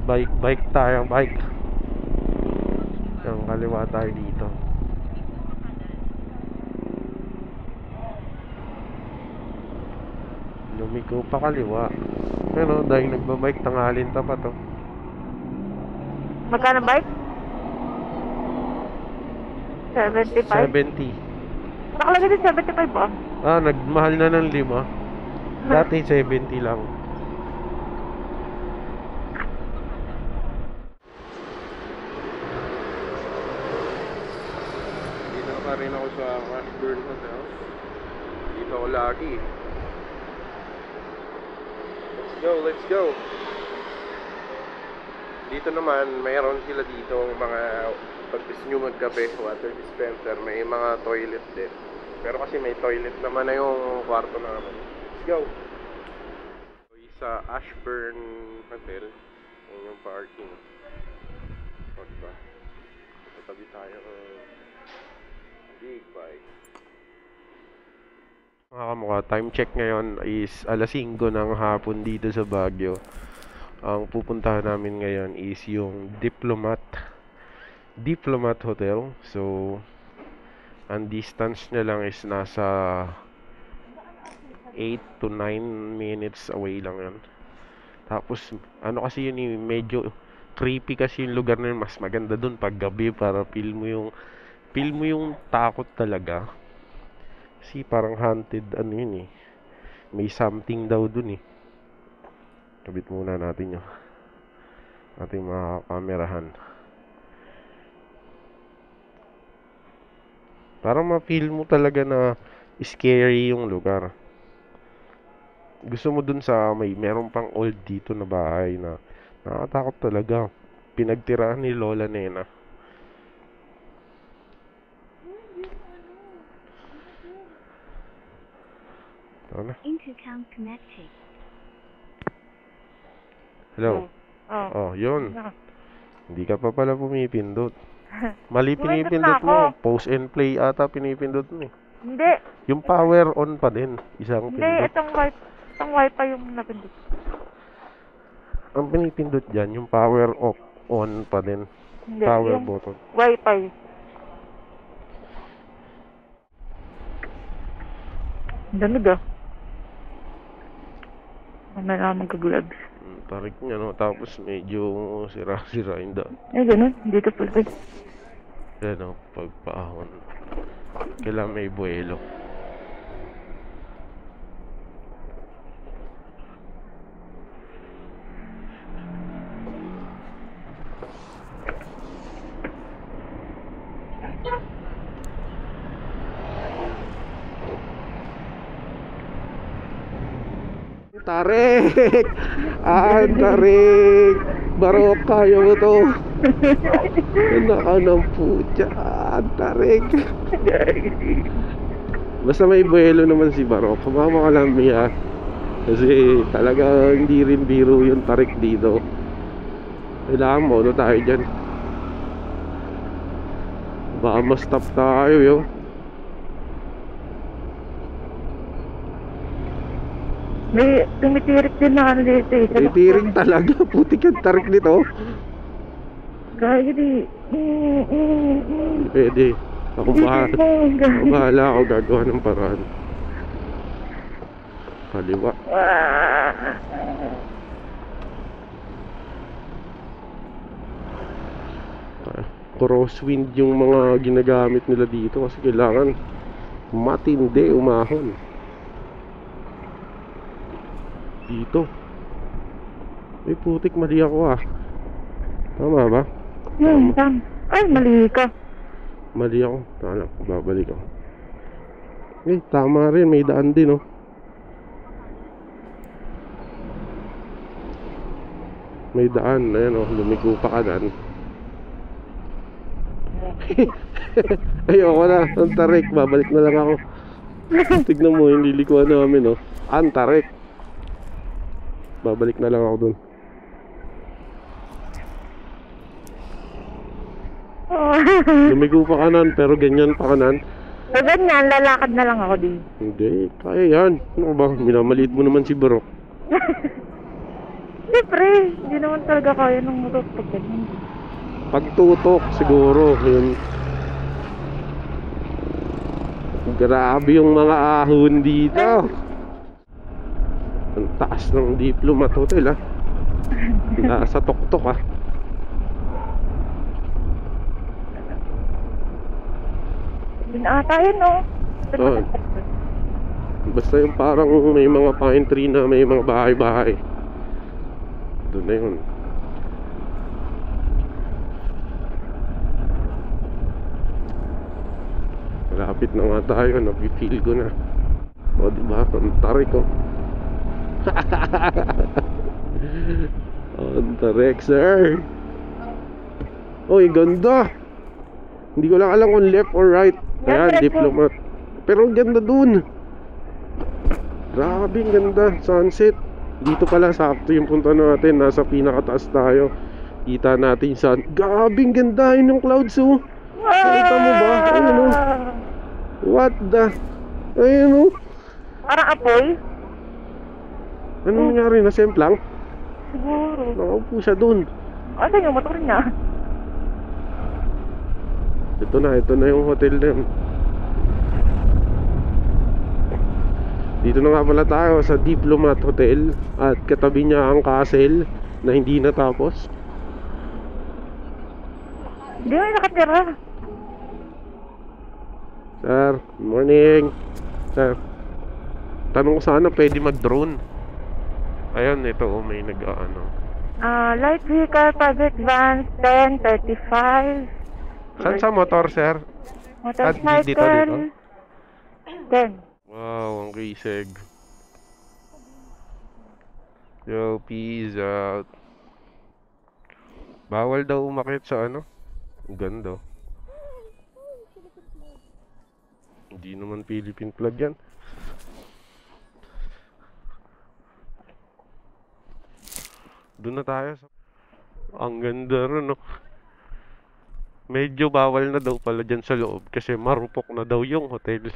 Bike tayo, bike. Yan, kaliwa tayo dito. Lumiko pa kaliwa. Ayun o, dahil nagbabike, tanghalin tapat o. Magkano bike? 75? 70. Nakalagay din 75 ba? Nagmahal na ng 5. Dati 70 lang. Dito pa rin ako sa Ashburn Hotel. Dito ako lagi. Let's go. Dito naman, mayroon sila dito mga pag gusto nyo magkape, water dispenser, may mga toilet din. Pero kasi may toilet naman na yung kwarto namin. Let's go! So, sa Ashburn Hotel, yun yung parking. Pagba. Tatabi tayo. Big bike. Mga kamukha, time check ngayon is alas 5 ng hapon dito sa Baguio. Ang pupuntahan namin ngayon is yung Diplomat Hotel. So, ang distance niya lang is nasa 8 to 9 minutes away lang yun. Tapos, ano kasi yun, medyo creepy kasi yung lugar na yun. Mas maganda dun pag gabi para feel mo yung takot talaga. Kasi parang haunted, ano yun eh. May something daw dun eh. Kabit muna natin yung ating mga kamerahan. Parang ma-feel mo talaga na scary yung lugar. Gusto mo dun sa meron pang old dito na bahay na nakakatakot talaga. Pinagtirahan ni Lola Nena. Tara na. Intercom connected. Hello. Oh. Oh, yun. Ah. Hindi ka pa pala pumipindot. Mali Pumindot pinipindot na ako. mo. Pause and play ata pinipindot mo eh. Hindi. Yung power on pa din. Isang Hindi, pindot. itong wifi yung napindot. Ang pinipindot dyan, yung power off on pa din. Hindi, Power yung button. wifi. Ang lamig ah. Mamaya na magka-gloves. Tarik niya no. Tapos medyo sira-sira yung daan. Eh, ganun. Dito pwede. Yan o, pagpaahon. Kailangan may buwelo. Tarik! Ah, tarik! Barok kayo mo to. Naka ng putya. Ah, tarik! Basta may buwelo naman si Barok. Kumama ka lang Mia. Kasi talaga hindi rin biro yung tarik dito. Kailangan mo, ano tayo dyan? Baka ma-stop tayo yun. May tumitirik din na ano dito eh. Titiring talaga. Putik ang tarik nito. Gaya di. Pwede. Ako bahala ako gagawa ng paraan. Kaliwa. Crosswind yung mga ginagamit nila dito kasi kailangan matindi umahon. Dito. Ay putik, mali ako ah. Tama ba? Tam. Ay, mali ka. Mali ako. Tala, babalik ako. Eh, tama rin. May daan din, oh. May daan. Ayan, oh. Lumiko pa ka daan. Ayoko na. Ang tarik. Babalik na lang ako. Tignan mo, yung lilikuan namin, oh. Ang tarik. Babalik na lang ako dun. Lumigo pa kanan, pero ganyan pa kanan. So, ganyan, lalakad na lang ako din. Hindi, kaya yan. Ano ba? Minamaliit mo naman si Barok. Siyempre, hindi naman talaga kaya ng motor pag ganyan. Pagtutok, siguro. Yun. Grabe yung mga ahon dito. Ang taas ng Diplomat Hotel, ah. Nasa tuktok, ah. Binata yun, no? Oo. Basta yung parang may mga pine tree na may mga bahay-bahay. Doon na yun. Malapit na nga tayo. Napifeel ko na. O diba? Ang tarik ko. Ang tarik, sir. Oy, ganda. Hindi ko lang alam kung left or right. Ayan, Diplomat. Pero ang ganda dun. Grabe, ang ganda. Sunset. Dito pala, sakto yung punta natin. Nasa pinakataas tayo. Kita natin sun. Grabe, ang ganda. Yun yung clouds, oh. Nakita mo ba? Ayun, oh. What the? Ayun, oh. Parang apoy? Ano nangyari? Nasemplang? Siguro. Nakaupo siya dun. Asan yung motor niya? Ito na yung hotel na yun. Dito na nga pala tayo sa Diplomat Hotel at katabi niya ang castle na hindi natapos. Hindi mo nakatira. Sir, good morning. Sir, tanong ko sana pwede mag-drone. Ayun, ito may nag-ano. Light vehicle, private van, 10:35. Saan sa motor, sir? Motorcycle, dito? 10. Wow, ang kisig. Yo, peace out. Bawal daw umakit sa ano? Ang ganda. Hindi naman Philippine flag yan. Doon na tayo. Ang ganda rin, no? Medyo bawal na daw pala dyan sa loob kasi marupok na daw yung hotel.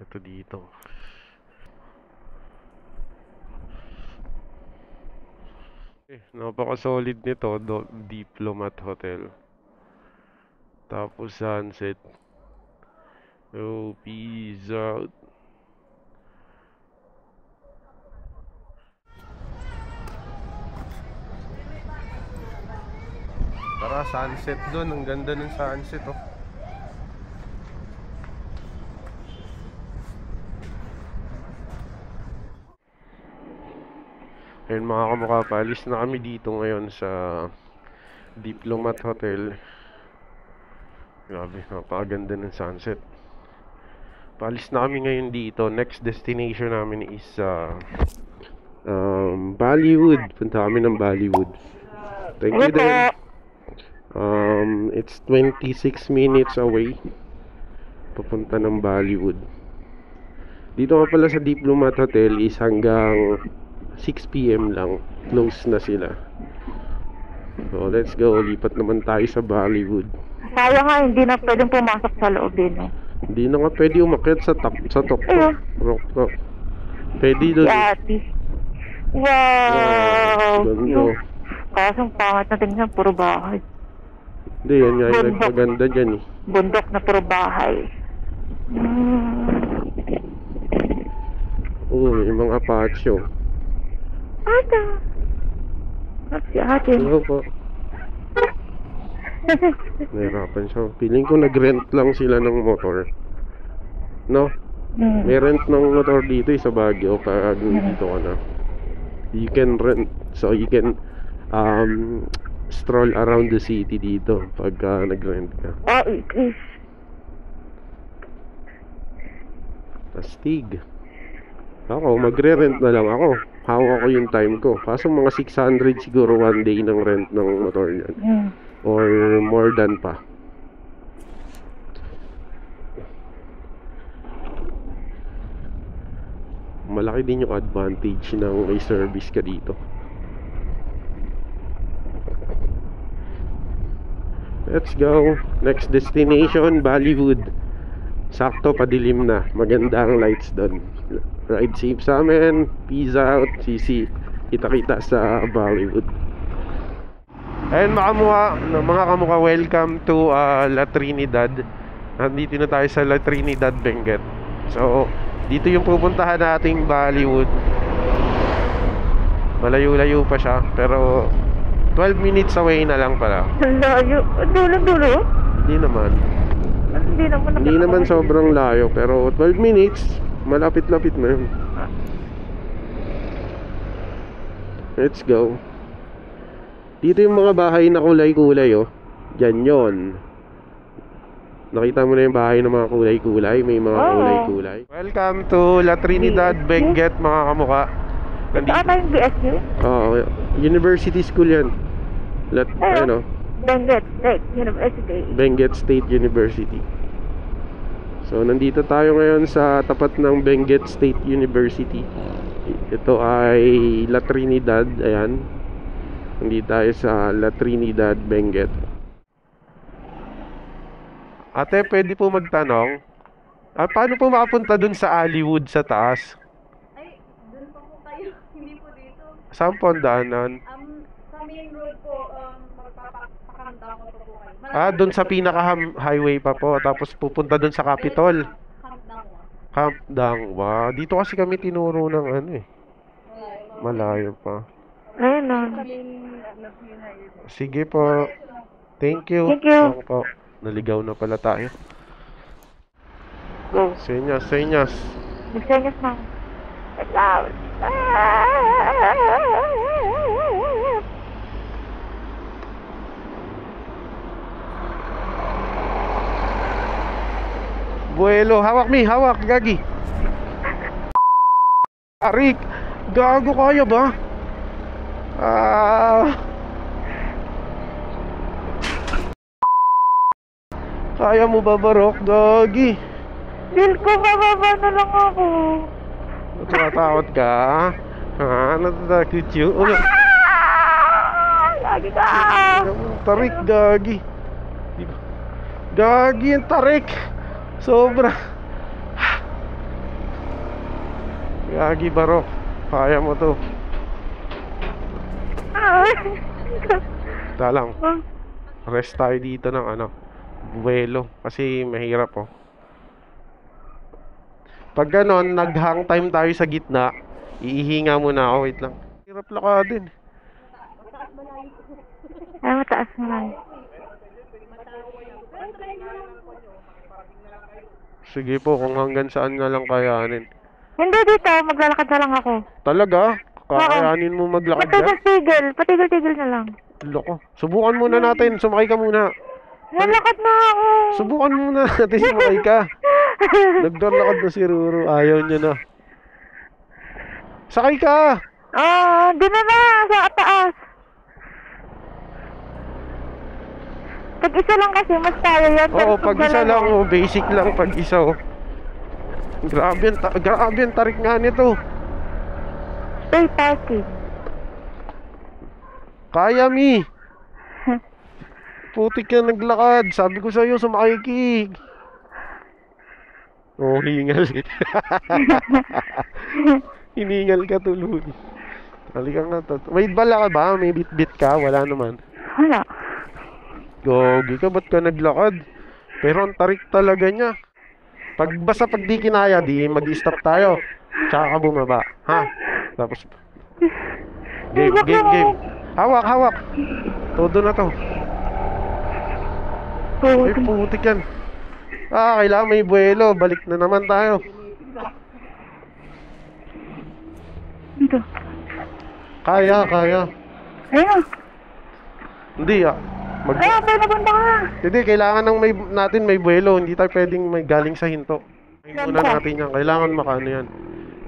Ito dito. Napaka-solid nito, Diplomat Hotel. Tapos sunset. Oh, peace out. Tara, sunset doon. Ang ganda ng sunset, oh. Ayun mga kamukha, paalis na kami dito ngayon sa Diplomat Hotel. Grabe, napakaganda ng sunset. Paalis na kami ngayon dito. Next destination namin is Bollywood. Punta kami ng Bollywood. Thank you then. It's 26 minutes away. Papunta ng Bollywood. Dito nga pala sa Diplomat Hotel is hanggang 6 PM lang. Close na sila. So let's go. Lipat naman tayo sa Bollywood. Sayang nga, hindi na pwedeng pumasok sa loob din, eh. Hindi na nga pwede umakyat sa top. Ayun. Pwede doon. Yati. Wow! Ganda. Kasong pangat na tingnan, puro bahay. Hindi, yan nga yung nagpaganda dyan eh. Bundok na puro bahay. Oo, may mga patio. Ata. Si ate. Oo po. Nahirapan siya. Feeling ko nag-rent lang sila ng motor. No? May rent ng motor dito sa Baguio pag dito ka na. You can rent. So you can stroll around the city dito pag nag-rent ka. Chris. Astig. Ako, magre-rent na lang ako. Hawak ko yung time ko. Kaso mga 600 siguro one day ng rent ng motor yan. Or more than pa. Malaki din yung advantage ng may service ka dito. Let's go. Next destination, Bollywood. Sakto, padilim na. Maganda ang lights doon. Ride safe sa amin. Peace out. Sisi. Kita-kita sa Bollywood. Ayun mga kamukha, welcome to La Trinidad. Nandito na tayo sa La Trinidad, Benguet. So, dito yung pupuntahan nating Bollywood. Malayo-layo pa siya, pero 12 minutes away na lang pala. Layo. Dulo. Hindi naman. Hindi naman sobrang layo, pero 12 minutes, malapit-lapit na yun. Let's go. Dito yung mga bahay na kulay-kulay, oh. Diyan yon. Nakita mo na yung bahay ng mga kulay-kulay. May mga kulay-kulay. Welcome to La Trinidad, Benguet, mga kamukha. Ito ata yung BSU? Oo, university school yan. Ano? Benguet State University. Benguet State University. So, nandito tayo ngayon sa tapat ng Benguet State University. Ito ay La Trinidad. Ayan. Nandito tayo sa La Trinidad, Benguet. Ate, pwede po magtanong? Paano po makapunta dun sa Hollywood sa taas? Ay, dun pa po kayo. Hindi po dito. Saan po ang daanan? Sa main road po, magpapakanta Punta ko pa po kayo. Ah, doon sa pinaka-highway pa po. Tapos pupunta doon sa Capitol. Countdown mo. Camp Dangwa. Dito kasi kami tinuro ng ano eh. Malayo pa. Ayun o. Sige po. Thank you. Thank you. Oo po. Naligaw na pala tayo. Go. Senyas, senyas. Magsenyas na. Loud. Buelo, hawak mi, hawak, gagi. Arik, gago kaya ba? Kaya mo ba, Barok? Gagi. Feel ko, bababa na lang ako. Natatakot ka? Ha? Natatakot yun? Ulo. Lagi ka. Tarik, gagi. Gagi yung tarik. Sobra. Gagi, Barok. Kaya mo to. Talang. Rest tayo dito ng ano, buwelo. Kasi mahirap oh. Pag ganon, nag-hang time tayo sa gitna, iihinga muna ako. Wait lang. Hirap lakadin. Ay, mataas naman. Sige po, kung hanggang saan na lang kayanin. Hindi dito, maglalakad na lang ako. Talaga? Kakayanin mo maglakad dyan? Patigil-tigil. Patigil-tigil na lang. Loko. Subukan muna natin. Sumakay ka muna. Lalakad na ako. Subukan muna natin. Sumakay ka. Nagdarlakad na si Ruru. Ayaw niya na. Sakay ka! Di na sa taas. Pag isa lang kasi, mas tayo yan. Oo, pag isa lang. Oh, basic lang pag isa. Oh. Grabe ang tarik nga nito. Stay parking. Kaya, Mi. Putik ka naglakad. Sabi ko sa'yo, sumakay ki. Oh, hingal. Hiningal ka tuloy. Halika nga to. May bala ka ba? May bit-bit ka? Wala naman. Wala. Gogi ka, ba't ka naglakad? Pero ang tarik talaga niya. Basta pag di kinaya, di mag-stop tayo. Tsaka ka bumaba. Ha? Tapos, game. Hawak. Todo na to. Ay, putik yan. Kailangan may buwelo. Balik na naman tayo. Dito. Kaya. Ayun. Hindi Ayun, tayo napunta ka. Hindi, kailangan natin may buwelo. Hindi tayo pwedeng may galing sa hinto. Ay muna natin yan. Kailangan makaano yan.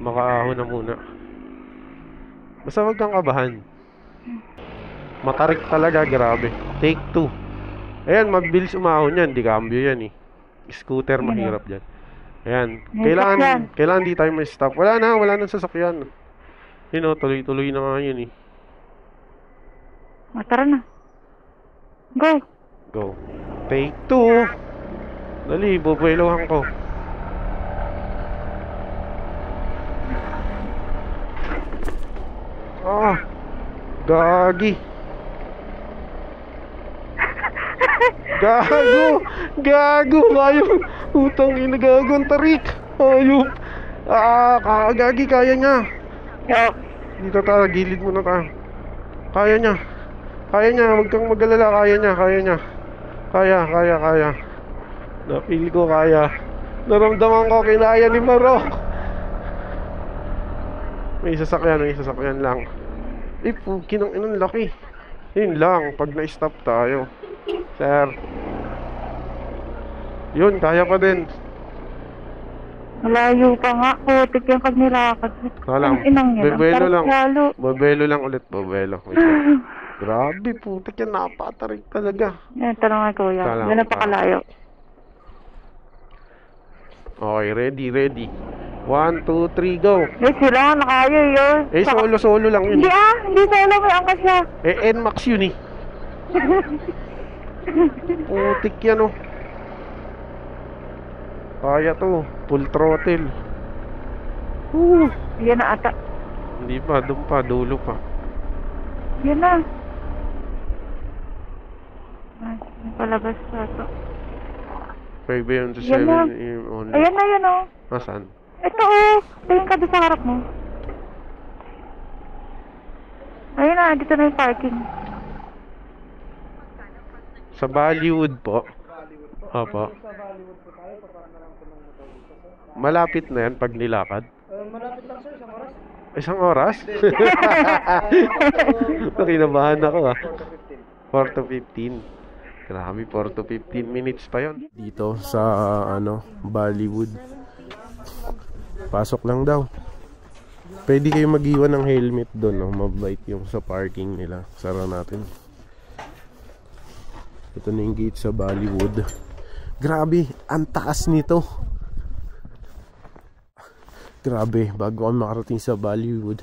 Makaahon na muna. Basta wag kang kabahan. Matarik talaga, grabe. Take 2. Ayan, mabilis umahon yan. Di cambio yan eh. Scooter, mahirap dyan. Ayan. Kailangan di tayo may stop. Wala na sasakyan. Yun o, tuloy-tuloy na nga yun eh. Tara na. Go. Take 2. Dali, bubuelohan ko. Gagi. Gago. Ayop. Utang ina, gago ang tarik. Ayop. Gagi, kaya niya. Dito tayo, gilid muna tayo. Kaya niya, huwag kang mag-alala. Kaya niya. Kaya. Napili ko kaya. Naramdaman ko, kinaya ni Marok. May sasakyan lang. Kinang inang laki. Yun lang, pag na-stop tayo. Sir. Yun, kaya pa din. Malayo pa nga. Putik yung pag nilakad. Kalang, bebelo lang. Wait lang. Grabe, putik yan. Napatarik talaga. Yan, tanong nga kuya. Yan ang pakalayo. Okay, ready. 1, 2, 3, go. Sila nga nakaya yun. Solo lang yun. Hindi solo, may angkas siya. NMAX yun eh. Putik yan oh. Kaya to, full throttle. Yan na ata. Hindi pa, doon pa, dulo pa. Yan na. Ay, palabas na to. Pwede ba yun sa Yan na. 7 only? Ayan na yun oh. Nasaan? Ito oh. Tingin ka doon sa harap mo. Ayun na, dito na yung parking. Sa Bollywood po. Opo. Malapit na yan pag nilakad? Malapit lang sir, Isang isang oras. oras? Nakinabahan ako ah. 4 to 15. Grabe, 4 to 15 minutes pa yon. Dito sa Bollywood. Pasok lang daw. Pwede kayo mag-iwan ng helmet doon, no? Mabait yung sa parking nila. Sara natin. Ito na yung gate sa Bollywood. Grabe, ang taas nito. Grabe, bago kami makarating sa Bollywood,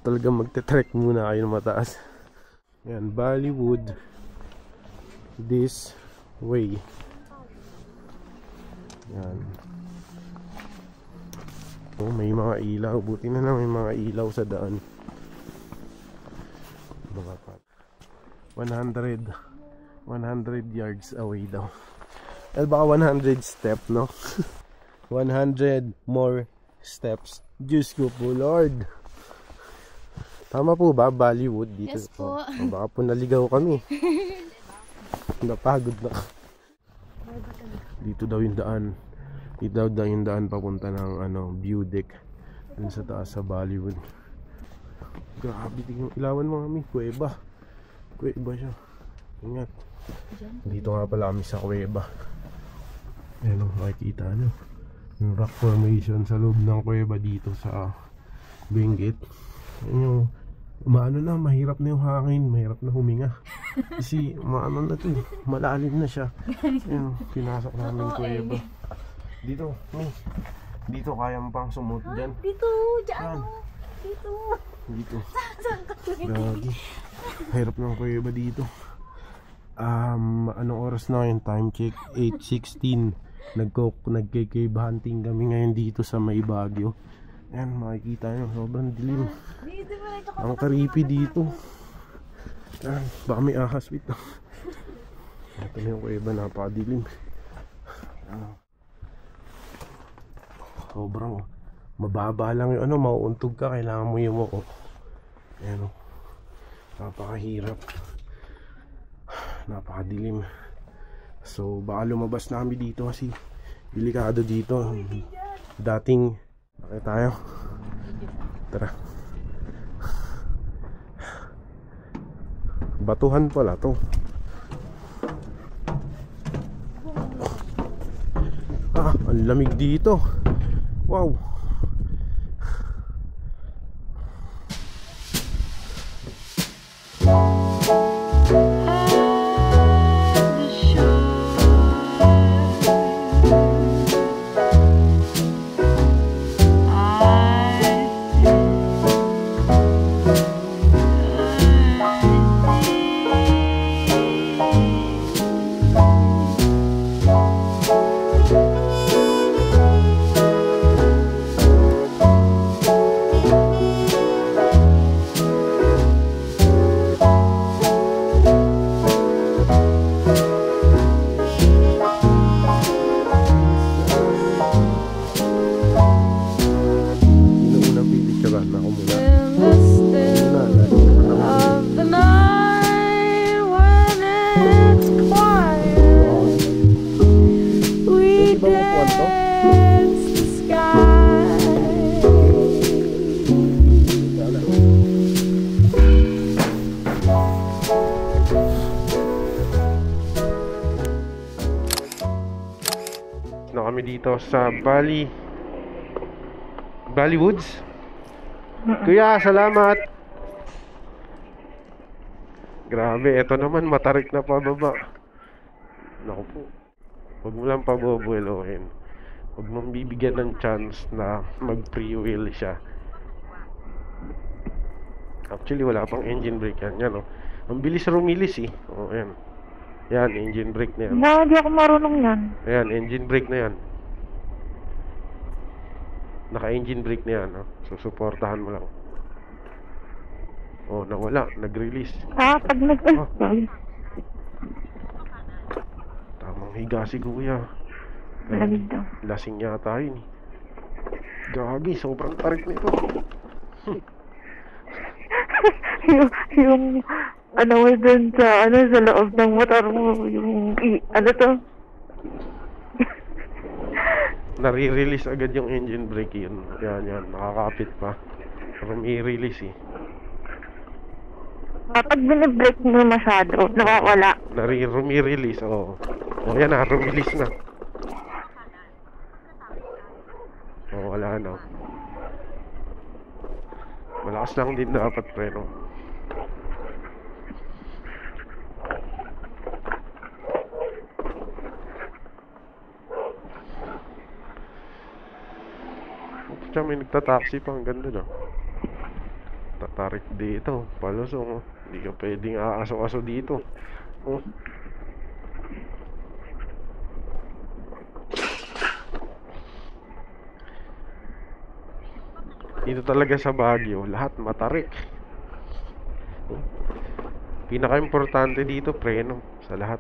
talagang magte-trek muna kayo ng mataas. Yan, Bollywood. This way. Yan. Oh, may mga ilaw. Buti na lang may mga ilaw sa daan. Mga pat. 100 yards away daw. Eh, baka 100 step, no? 100 more steps. Diyos ko po, Lord. Tama po ba, Bollywood dito? Yes po. Oh, baka po naligaw kami. Napagod na. Dito daw yung daan. Dito daw yung daan papunta ng view deck. Dun sa taas sa Bollywood. Grabe, tingnan ilawan mo kami. Kuweba. Kuweba siya. Ingat. Dito nga pala kami sa kuweba. Ayan o, makikita nyo yung rock formation sa loob ng kuweba dito sa Benguet. Ayan yung mahirap na yung hangin, mahirap na huminga kasi na to, malalim na siya. Ayan, pinasok namin kuweba. Dito kayang pang sumot dyan. Dito, dyan. Dito. Dito. Lagi. Hirap ng kuweba dito. Anong oras na ngayon? Time check 8:16. Nagke-cave hunting kami ngayon dito sa may Baguio. Ayan, makikita nyo, sobrang dilim. Ang karipi dito. Ayan, baka may ahas dito. Ito na yung kuweba, napakadilim. Sobrang mababa lang yung mauuntog ka, kailangan mo yung mo. Ayan o, napakahirap, napakadilim. So baka lumabas na kami dito kasi delikado dito. Dating bakit tayo? Tara. Batuhan pala to. Ang lamig dito. Wow. Kami dito sa Bollywoods. Kuya, salamat. Grabe, eto naman matarik na pababa. Naku po, huwag mo lang pabobuelohin. Huwag mong bibigyan ng chance na mag free wheel siya. Actually wala pang engine brake yan. Yan o, ang bilis rumilis eh. O yan. Yan, engine brake na yan. Hindi ako marunong yan. Ayan, engine brake na yan. Naka-engine brake na yan. Susuportahan mo lang. Oh, nawala. Nag-release. Pag nag-stall. Higa si kuya. Malamig daw. Lasing yata yun eh. Gagi, sobrang tarik nito. yung ano mo dun sa loob ng motor mo, ano to? Nare-release agad yung engine brake yun. Yan, nakakapit pa. Pero may release eh. Kapag binibreak mo masyado, nawawala. Rumi-release, oo. O yan na, release na. O, wala na. Malakas lang din dapat preno. Tsaka may nagtataxi pa, ang ganda na. Tatarik dito, palusong oh. Hindi ka pwedeng aaso-aso dito. Oh. Dito talaga sa Baguio, lahat matarik. Oh. Pinaka-importante dito, preno sa lahat.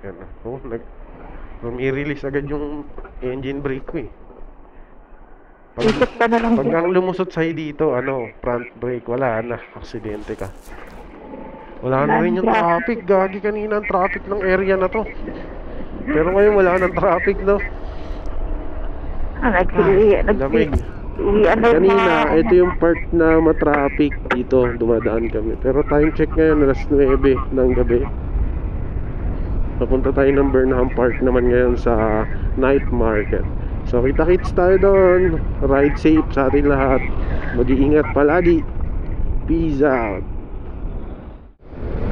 Yan na. Oh, rumi-release agad yung engine brake ko eh. Ikot ka na lang Pag din. ang lumusot sa'yo dito, front brake, wala na, aksidente ka. Wala na rin yung traffic, gagi kanina ang traffic ng area na to. Pero ngayon wala nang traffic, no? Lamig. Kanina, ito yung part na matraffic dito, dumadaan kami. Pero time check ngayon, alas 9 ng gabi. Papunta tayo ng Burnham Park naman ngayon sa night market. So kita-kits tayo doon. Ride safe sa ating lahat. Mag-iingat palagi. Peace out.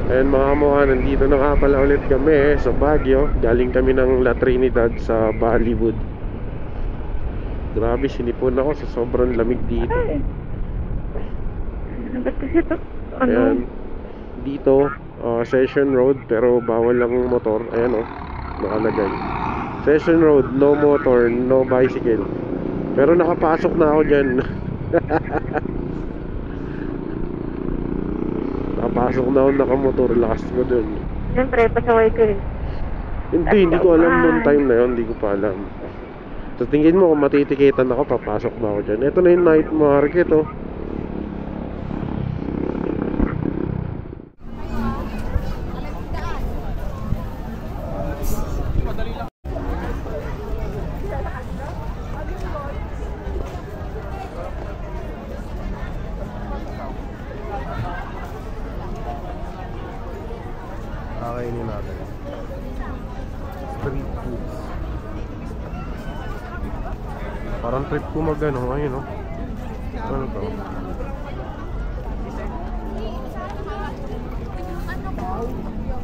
Ayan mga kamuha, nandito na nga pala ulit kami sa Baguio. Galing kami ng La Trinidad sa Bollywood. Grabe, sinipon ako sa sobrang lamig dito. Ba't kasi ito? Ayan, dito Session Road, pero bawal lang motor. Ayan nakalagay Session Road, no motor, no bicycle. Pero nakapasok na ako dyan. Nakapasok na ako, nakamotor. Lakas ko dun. Siyempre, pasaway ko eh. Hindi ko alam noong time na yun. Hindi ko pa alam. So tingin mo kung matitikitan ako, papasok na ako dyan. Ito na yung night market oh. Kakainin natin street foods. Parang trip ko mag-ano ngayon oh. Ano to?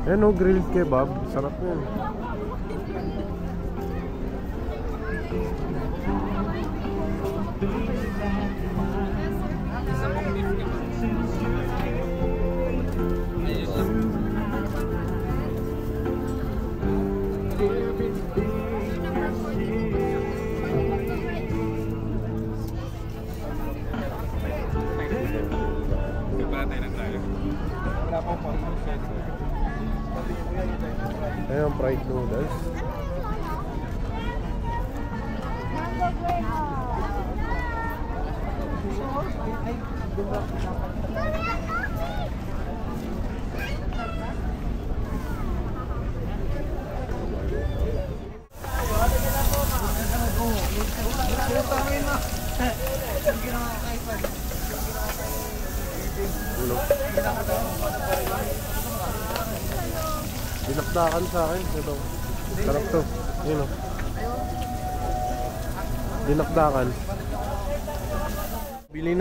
Ayan oh, grilled kebab. Sarap yun. Ayan, fried noodles. Dinakdakan sa akin. Ito. Sarap to. Yun o. Dinakdakan. Bili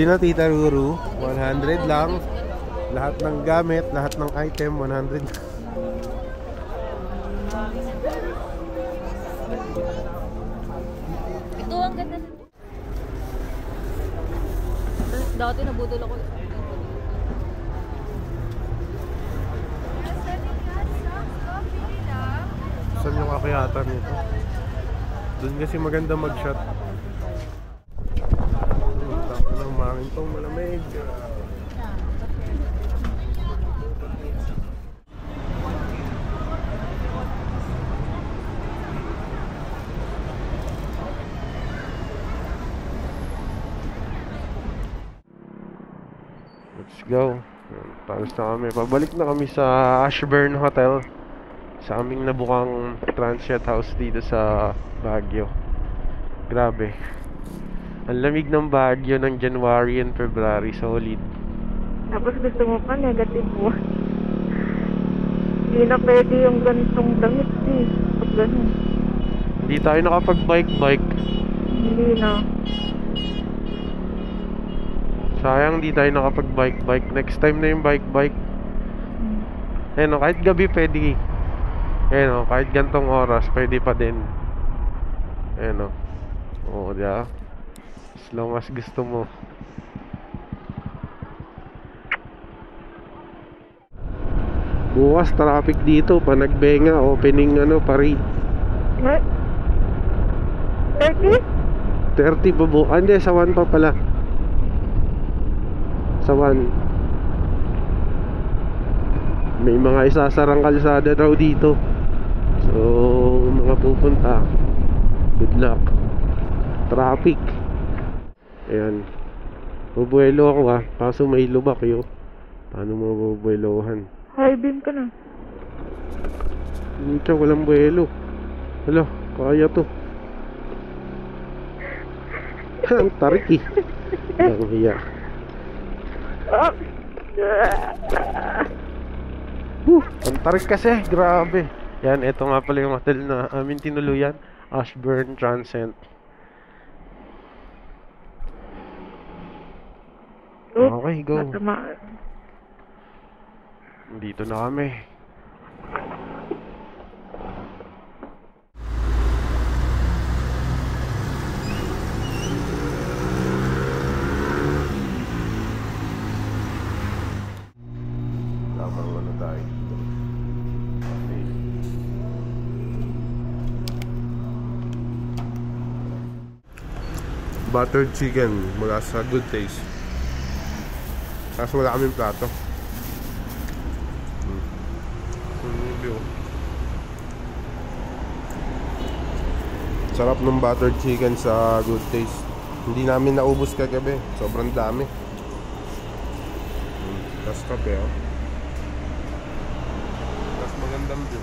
na Tita Ruru. 100 lang. Lahat ng gamit, lahat ng item, 100. Ito ang ganda. Dati nabudol ako. Saan yung akyatan nito? Doon kasi maganda mag-shot. Tapos ng mangin tong malamig. Let's go. Tapos na kami. Pabalik na kami sa Ashburn Hotel. Sa aming nabukang transient house dito sa Baguio. Grabe. Ang lamig ng Baguio ng January and February. Solid. Tapos gusto mo pa, negative mo. Hindi na pwede yung ganitong damit eh. Pag ganun. Hindi tayo nakapag-bike-bike. Hindi na. Sayang di tayo nakapag-bike-bike. Next time na yung bike-bike. Ayun o, kahit gabi pwede. Ayun o, kahit gantong oras pwede pa din. Ayun o. Oo, diba? As long as gusto mo. Bukas traffic dito. Panagbenga, opening parade. What? 30? 30 pa bu... hindi, sa 1 pa pala. Sa 1. May mga isasarang kalsada daw dito. So, mga pupunta, good luck. Traffic. Ayan. Bubuelo ako kaso may lubak yun. Paano mo bubuelohan? High beam ka na. Hindi siya, walang buelo. Hala, kaya to. Ang tarik eh. Ang hiya. Oh. Ang tarik kasi, grabe. Yan, ito nga pala yung hotel na amin tinuluyan. Ashburn Transient. Okay, go. Dito na kami. Lamang ano tayo dito. Okay. Buttered chicken mula sa Good Taste. Kaso wala kaming plato. Sarap ng buttered chicken sa Good Taste. Hindi namin naubos kagabi. Sobrang dami. Tapos kape Tapos magandang view.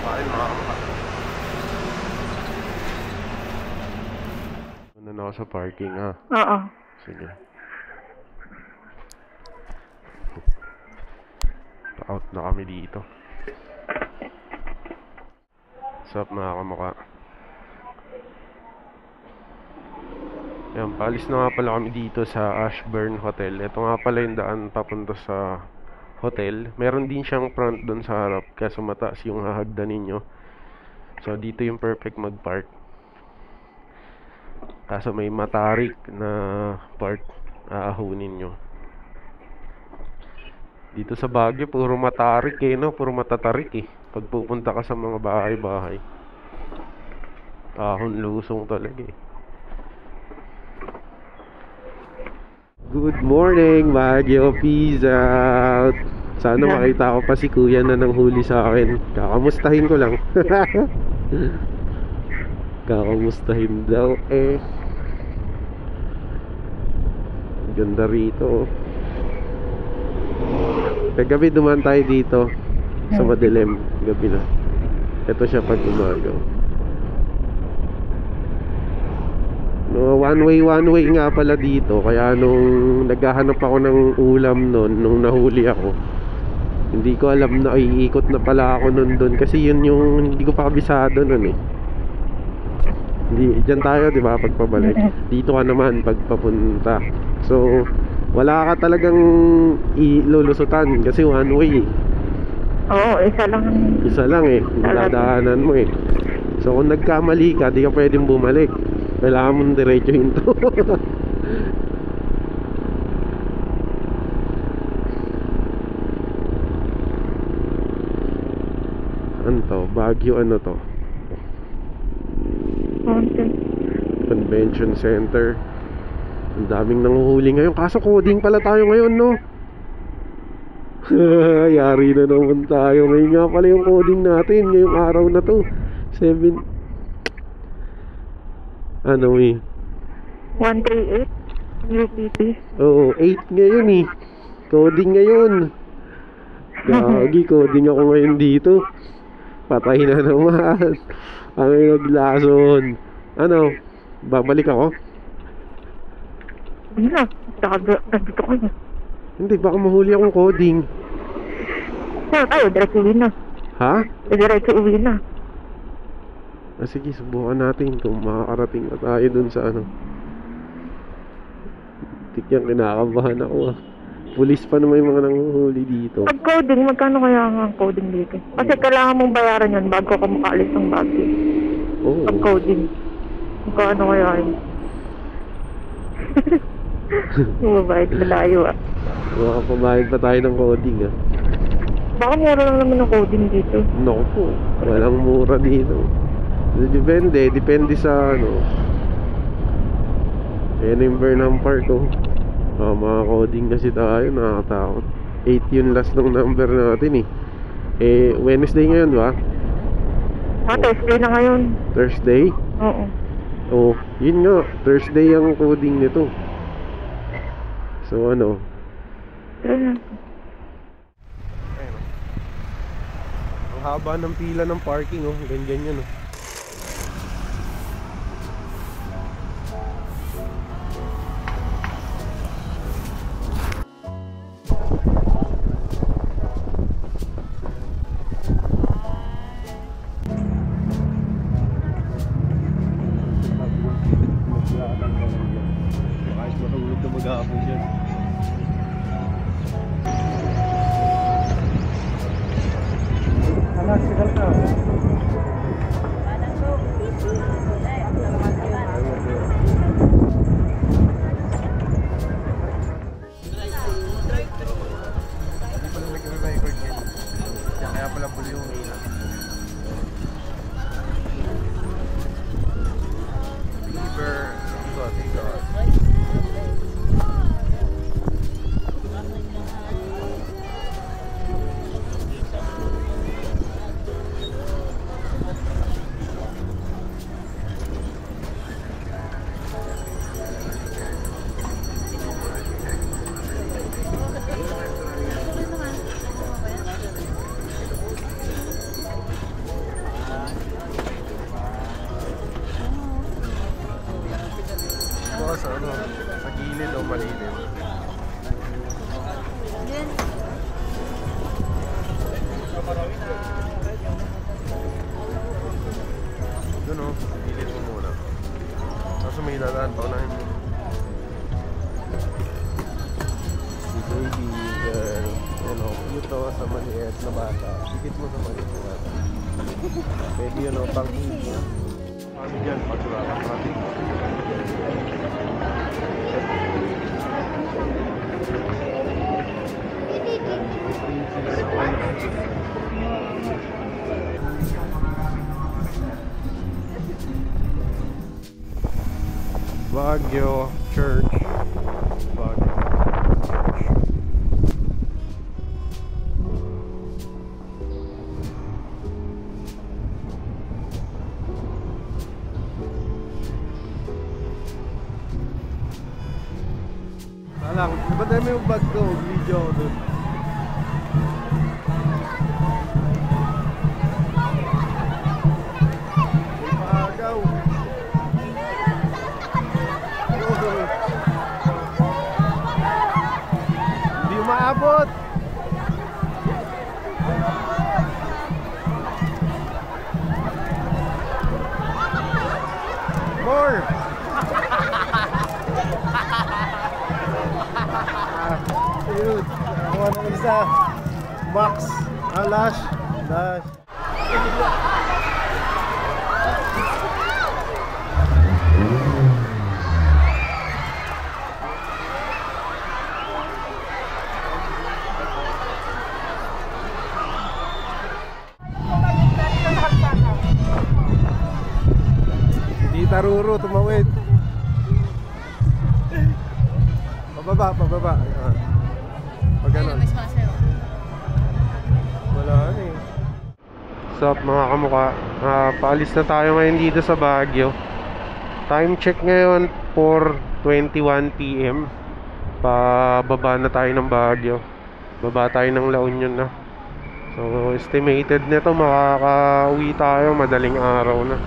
Kain mga kampat. Ano na ako sa parking Oo. Sige. Out na kami dito. Sup mga kamukha. Yan, paalis na nga pala kami dito sa Ashburn Hotel. Ito nga pala yung daan papunta sa hotel. Meron din siyang front doon sa harap, kaso mataas yung hahagdanin nyo. So dito yung perfect mag-park. Kaso may matarik na park aahunin nyo. Dito sa Baguio, puro matarik no? Puro matatarik pag pupunta ka sa mga bahay-bahay. Ahon lusong talaga Good morning, Baguio. Peace out. Sana makita ko pa si kuya na nang huli sa akin. Kakamustahin ko lang. Kakamustahin daw Ganda rito Kagabi dumaan tayo dito sa madilim. Gabi na. Ito siya pag umaga. No, one way nga pala dito. Kaya nung naghahanap ako ng ulam nung nahuli ako, hindi ko alam na iikot na pala ako doon. Kasi yun yung hindi ko pa kabisado nun Hindi, dyan tayo diba pagpabalik. Dito ka naman pagpapunta. So wala ka talagang ilulusutan kasi one way Oo, isa lang. Isa lang dadaanan mo So kung nagkamali ka, di ka pwedeng bumalik. Kailangan mong diretsuhin to. Ano to? Baguio to? Convention Center. Ang daming nanguhuli ngayon. Kaso coding pala tayo ngayon, no? Yari na naman tayo. Ngayon nga pala yung coding natin. Ngayong araw na to. Ano eh? 138 UPP. Oo, 8 ngayon eh. Coding ngayon. Gagi, coding ako ngayon dito. Patay na naman. Ang naglason. Ano? Babalik ako? Hindi na. Nandito ko na. Hindi, baka mahuli akong coding. Saan tayo? Diretso uwi na. Ha? Diretso uwi na. Sige, subukan natin kung makakarating na tayo dun sa ano. Tikyang kinakabahan ako ah. Pulis pa naman yung mga nanguhuli dito. Pag coding, magkano kaya ang coding dito? Kasi kailangan mong bayaran yun bago ka makaalis ng Baguio. Oo. Pag coding. Magkano kaya yun? Mabait, malayo ah. Makapabayad pa tayo ng coding ah. Baka mura lang naman ng coding dito. Naku po, walang mura dito. Depende sa ano. Ayan yung Burnham Park oh. Mga coding kasi tayo, nakakatakot. 8 yung last ng number natin eh. Wednesday ngayon ba? Thursday na ngayon. Thursday? Oo. Oh, yun nga, Thursday ang coding nito. So ano? Ayun. Ang haba ng pila ng parking oh, ganyan yan oh. Kahit matulog na maghapon yan. Kaya pala pulo yung ilan. Liver, tigot. Sa ano, sa gilid o malilim. Doon o, sa gilid mo muna. Tapos may dadaan pa unahin mo. Si baby girl, ano, cute o sa maliit na bata. Sikit mo sa maliit na bata. Pwede yun o, pang baby. Kami dyan, pag wala kang traffic. Baguio Church. Baguio Church. Alam, ba't na may yung bag ko? Video ako dun. May paagaw. Hindi umaabot. More. Ayun, nakuha ng isa. Max. Lash. Hindi taruro, tumawid. Pababa. Ayan. Pag ganun. Wala na eh. What's up mga kamukha? Paalis na tayo ngayon dito sa Baguio. Time check ngayon 4:21 PM. Pababa na tayo ng Baguio. Baba tayo ng La Union na. So estimated nito makaka-uwi tayo madaling araw na.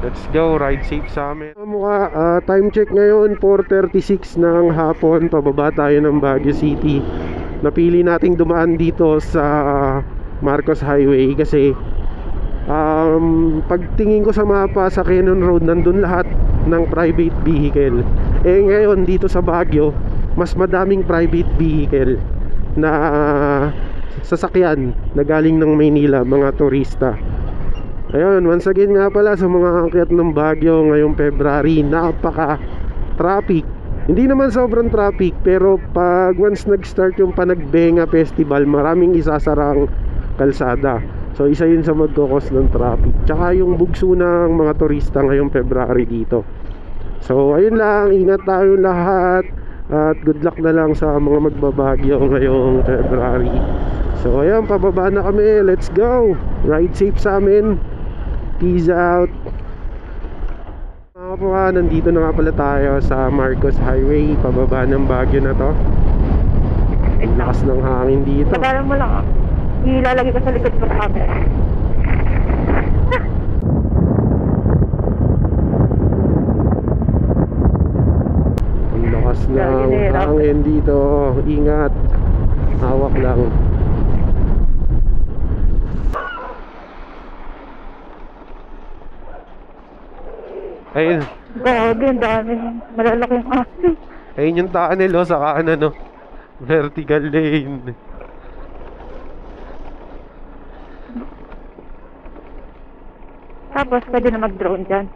Let's go, ride safe sa amin. Time check ngayon 4:36 ng hapon. Pababa tayo ng Baguio City. Napili nating dumaan dito sa Marcos Highway kasi pagtingin ko sa mapa sa Cannon Road, nandun lahat ng private vehicle. Ngayon dito sa Baguio, mas madaming private vehicle na sasakyan na galing ng Maynila, mga turista. Ayun, once again nga pala sa mga akyat ng Baguio ngayong February, napaka-traffic. Hindi naman sobrang traffic, pero pag once nag-start yung Panagbenga Festival, maraming isasarang kalsada. So isa yun sa magkakos ng traffic. Tsaka yung bugso ng mga turista ngayong February dito. So ayun lang, ingat tayo lahat. At good luck na lang sa mga magbabagyo ngayong February. So ayun, pababa na kami. Let's go! Ride safe sa amin. Peace out. Mga po, nandito na nga pala tayo sa Marcos Highway. Pababa ng Baguio na to. Ang lakas ng hangin dito. Pagalan mo lang. Ilalagay ko sa likod ng camera. Ang lakas ng hangin dito. Ingat. Hawak lang. Ayun. Grabe, ang daming malalaking aso. Ayun yung tunnel, oh, sa kanan, no? Vertical lane. Tapos, pwede na mag-drone dyan.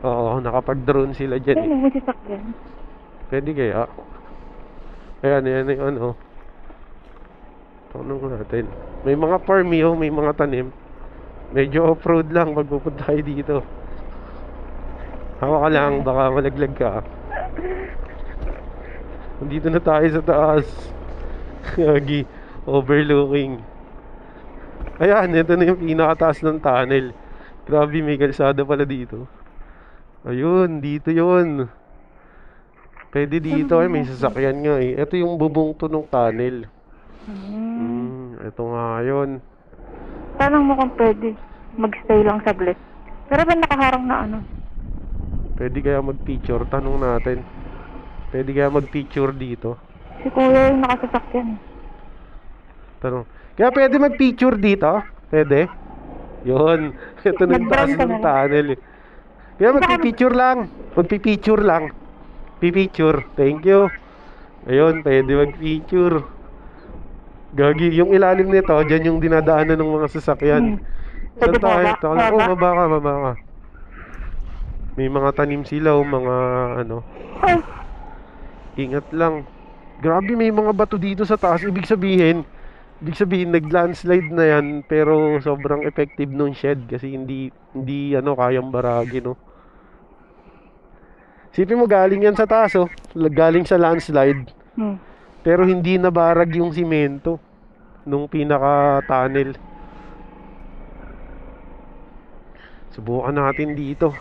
Oo, nakapag-drone sila dyan, Ayun, may sasakyan. Pwede kaya? Ayan, yung ano. Tanong natin. May mga farm, oh, may mga tanim. Medyo off-road lang pag pupunta tayo dito. Hawa ka lang, baka malaglag ka. Nandito na tayo sa taas. Yagi, overlooking. Ayan, ito na yung pinakataas ng tunnel. Grabe, may kalsada pala dito. Ayun, dito yun. Pwede dito, may sasakyan nga eh. Ito yung bubong to ng tunnel. Ito nga yun. Tanong mo kung pwede magstay lang saglit. Pero ba nakaharang na ano? Pwede kaya mag-picture? Tanong natin. Pwede kaya mag-picture dito? Si kuya yung nakasasakyan. Tanong. Kaya pwede mag-picture dito? Pwede? Yun. Ito nagtaas Nag-drone ka ng na. tunnel eh. Kaya magpipicture lang. Magpipicture lang. Pipicture. Thank you. Ayun, pwede mag-picture. Gagi, yung ilalim nito, dyan yung dinadaanan ng mga sasakyan. Saan Pwede tayo? baba? Oh, baba ka. May mga tanim sila, oh, mga ano. Ay, Ingat lang. Grabe, may mga bato dito sa taas. Ibig sabihin nag-landslide na yan, pero sobrang effective nung shed kasi hindi ano kayang baragi, no. Sipin mo, galing yan sa taas, oh. Galing sa landslide. Pero hindi nabarag yung simento nung pinaka-tunnel. Subukan natin dito.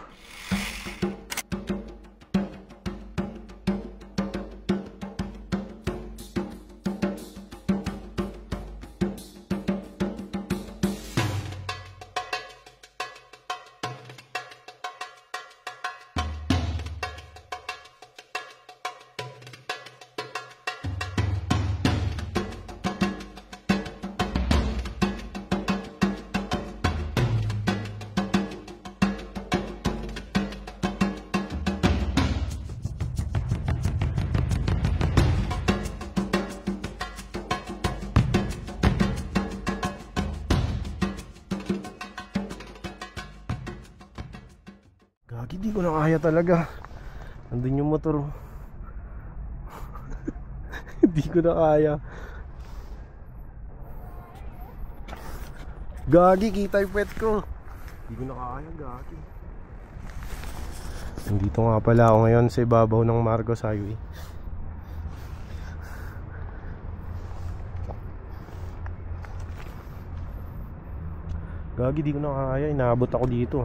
Gagi, di ko na kaya talaga. Andun yung motor. Di ko na kaya. Gagi, kita yung pet ko. Di ko na kaya, gagi. Nandito nga pala ako ngayon sa ibabaw ng Marcos Highway. Gagi, di ko na kaya. Inaabot ako dito.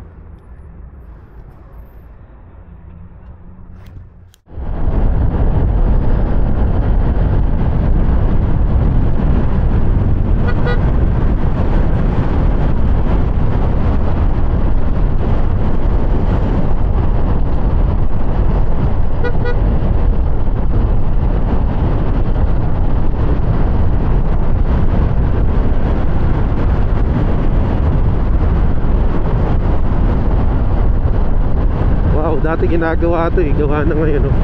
dati ginagawa to eh. Gawa na ngayon oh.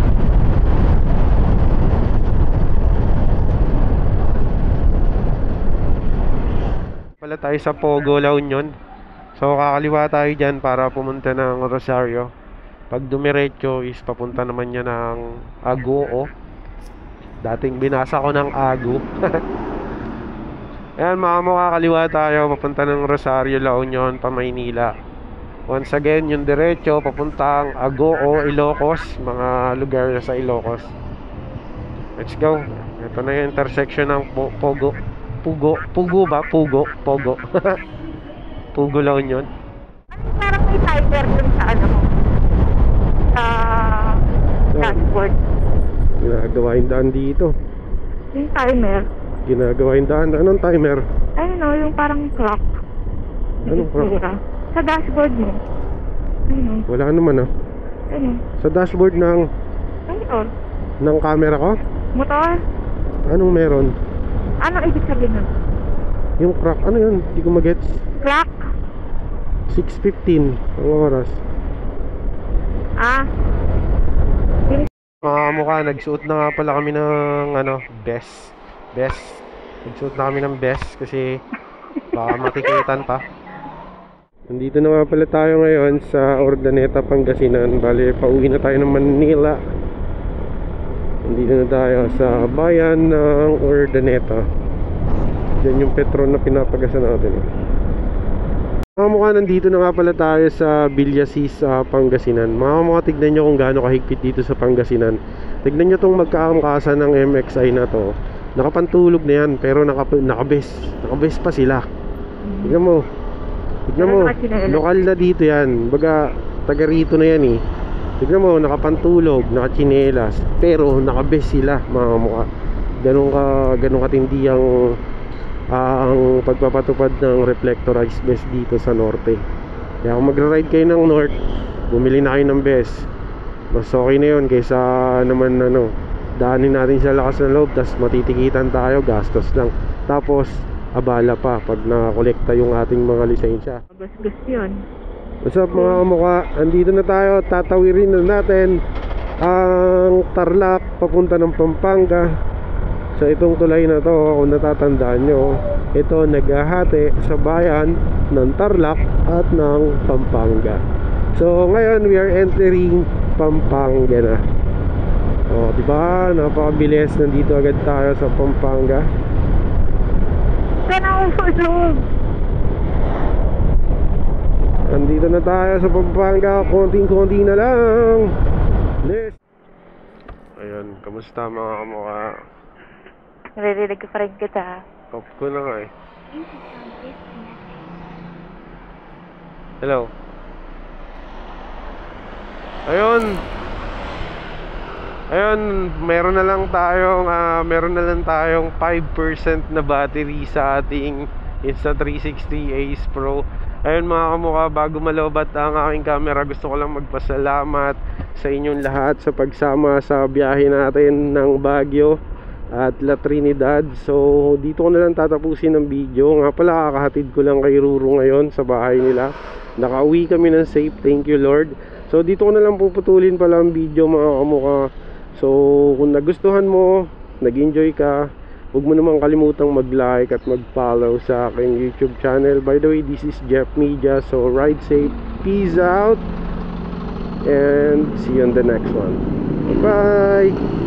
Pala tayo sa Pogo, La Union. So kakaliwa tayo dyan para pumunta ng Rosario. Pag dumiretso is papunta naman niya ng Agoo. Dating binasa ko ng Agu. Ayan mga makakaliwa tayo papunta ng Rosario, La Union, pa Maynila. Once again yung diretso papuntang Agoo, Ilocos. Mga lugar na sa Ilocos. Let's go. Ito na yung intersection ng Pogo. Pugo ba? Pugo. Pogo. Pugo, La Union. Parang may timer dun sa ano mo. Sa dashboard. Ginagawa yung daan dito. Yung timer. Ginagawa yung daan. Anong timer? Ayun o, yung parang clock. Anong clock? Sa dashboard mo. Ayun o. Wala naman ah. Ayun Sa dashboard ng o. ng camera ko? Motor. Anong meron? Anong ibig sabihin nun? Yung clock. Ano yun? Hindi ko magets. Clock? 6:15 ang oras. Ah. Mga kamukha, nagsuot na nga pala kami ng vest. Nagsuot na kami ng vest kasi baka matikitan pa. Nandito na nga pala tayo ngayon sa Urdaneta, Pangasinan. Bale, pauwi na tayo ng Manila. Nandito na tayo sa bayan ng Urdaneta. Diyan yung Petron na pinapagasan natin. Mga mukha, nandito na nga pala tayo sa Villasis, Pangasinan. Mga mukha, tignan nyo kung gaano kahigpit dito sa Pangasinan. Tignan nyo tong magkaangkasan ng MXI na to. Nakapantulog na yan, pero nakabes pa sila. Tignan mo. Lokal na dito yan. Baga, taga rito na yan eh. Tignan mo, nakapantulog, nakachinelas, pero nakabes sila, mga mukha. Ganun katindi ang pagpapatupad ng reflectorized vest dito sa norte. Kaya kung magra-ride kayo ng north, bumili na kayo ng vest. Mas okay na yun kaysa naman daanin natin sa lakas ng loob, tas matitikitan tayo, gastos lang. Tapos abala pa pag nakakolekta yung ating mga lisensya. Gastos yun. What's up mga kamukha? Andito na tayo, tatawirin na natin ang Tarlac papunta ng Pampanga. So itong tulay na to, kung natatandaan nyo, ito naghahati sa bayan ng Tarlac at ng Pampanga. So ngayon we are entering Pampanga na. O diba, napakabilis, nandito agad tayo sa Pampanga. Nandito na tayo sa Pampanga, konting-konti na lang. Let's. Ayan, kamusta mga kamukha? Naririnig ko pa rin kita. Off ko na nga eh. Hello. Ayun, meron na lang tayong 5% na battery sa ating Insta360 Ace Pro. Ayun mga kamukha, bago malobat ang aking camera, gusto ko lang magpasalamat sa inyong lahat sa pagsama sa biyahe natin ng Baguio at La Trinidad. So dito ko na lang tatapusin ang video. Nga pala, kakahatid ko lang kay Ruru ngayon sa bahay nila. Nakauwi kami ng safe, thank you Lord. So dito ko na lang puputulin pala ang video mga kamukha. So kung nagustuhan mo, nag-enjoy ka, huwag mo naman kalimutang mag-like at mag-follow sa aking YouTube channel. By the way, this is Jeff Media. So ride safe, peace out, and see you on the next one. Bye!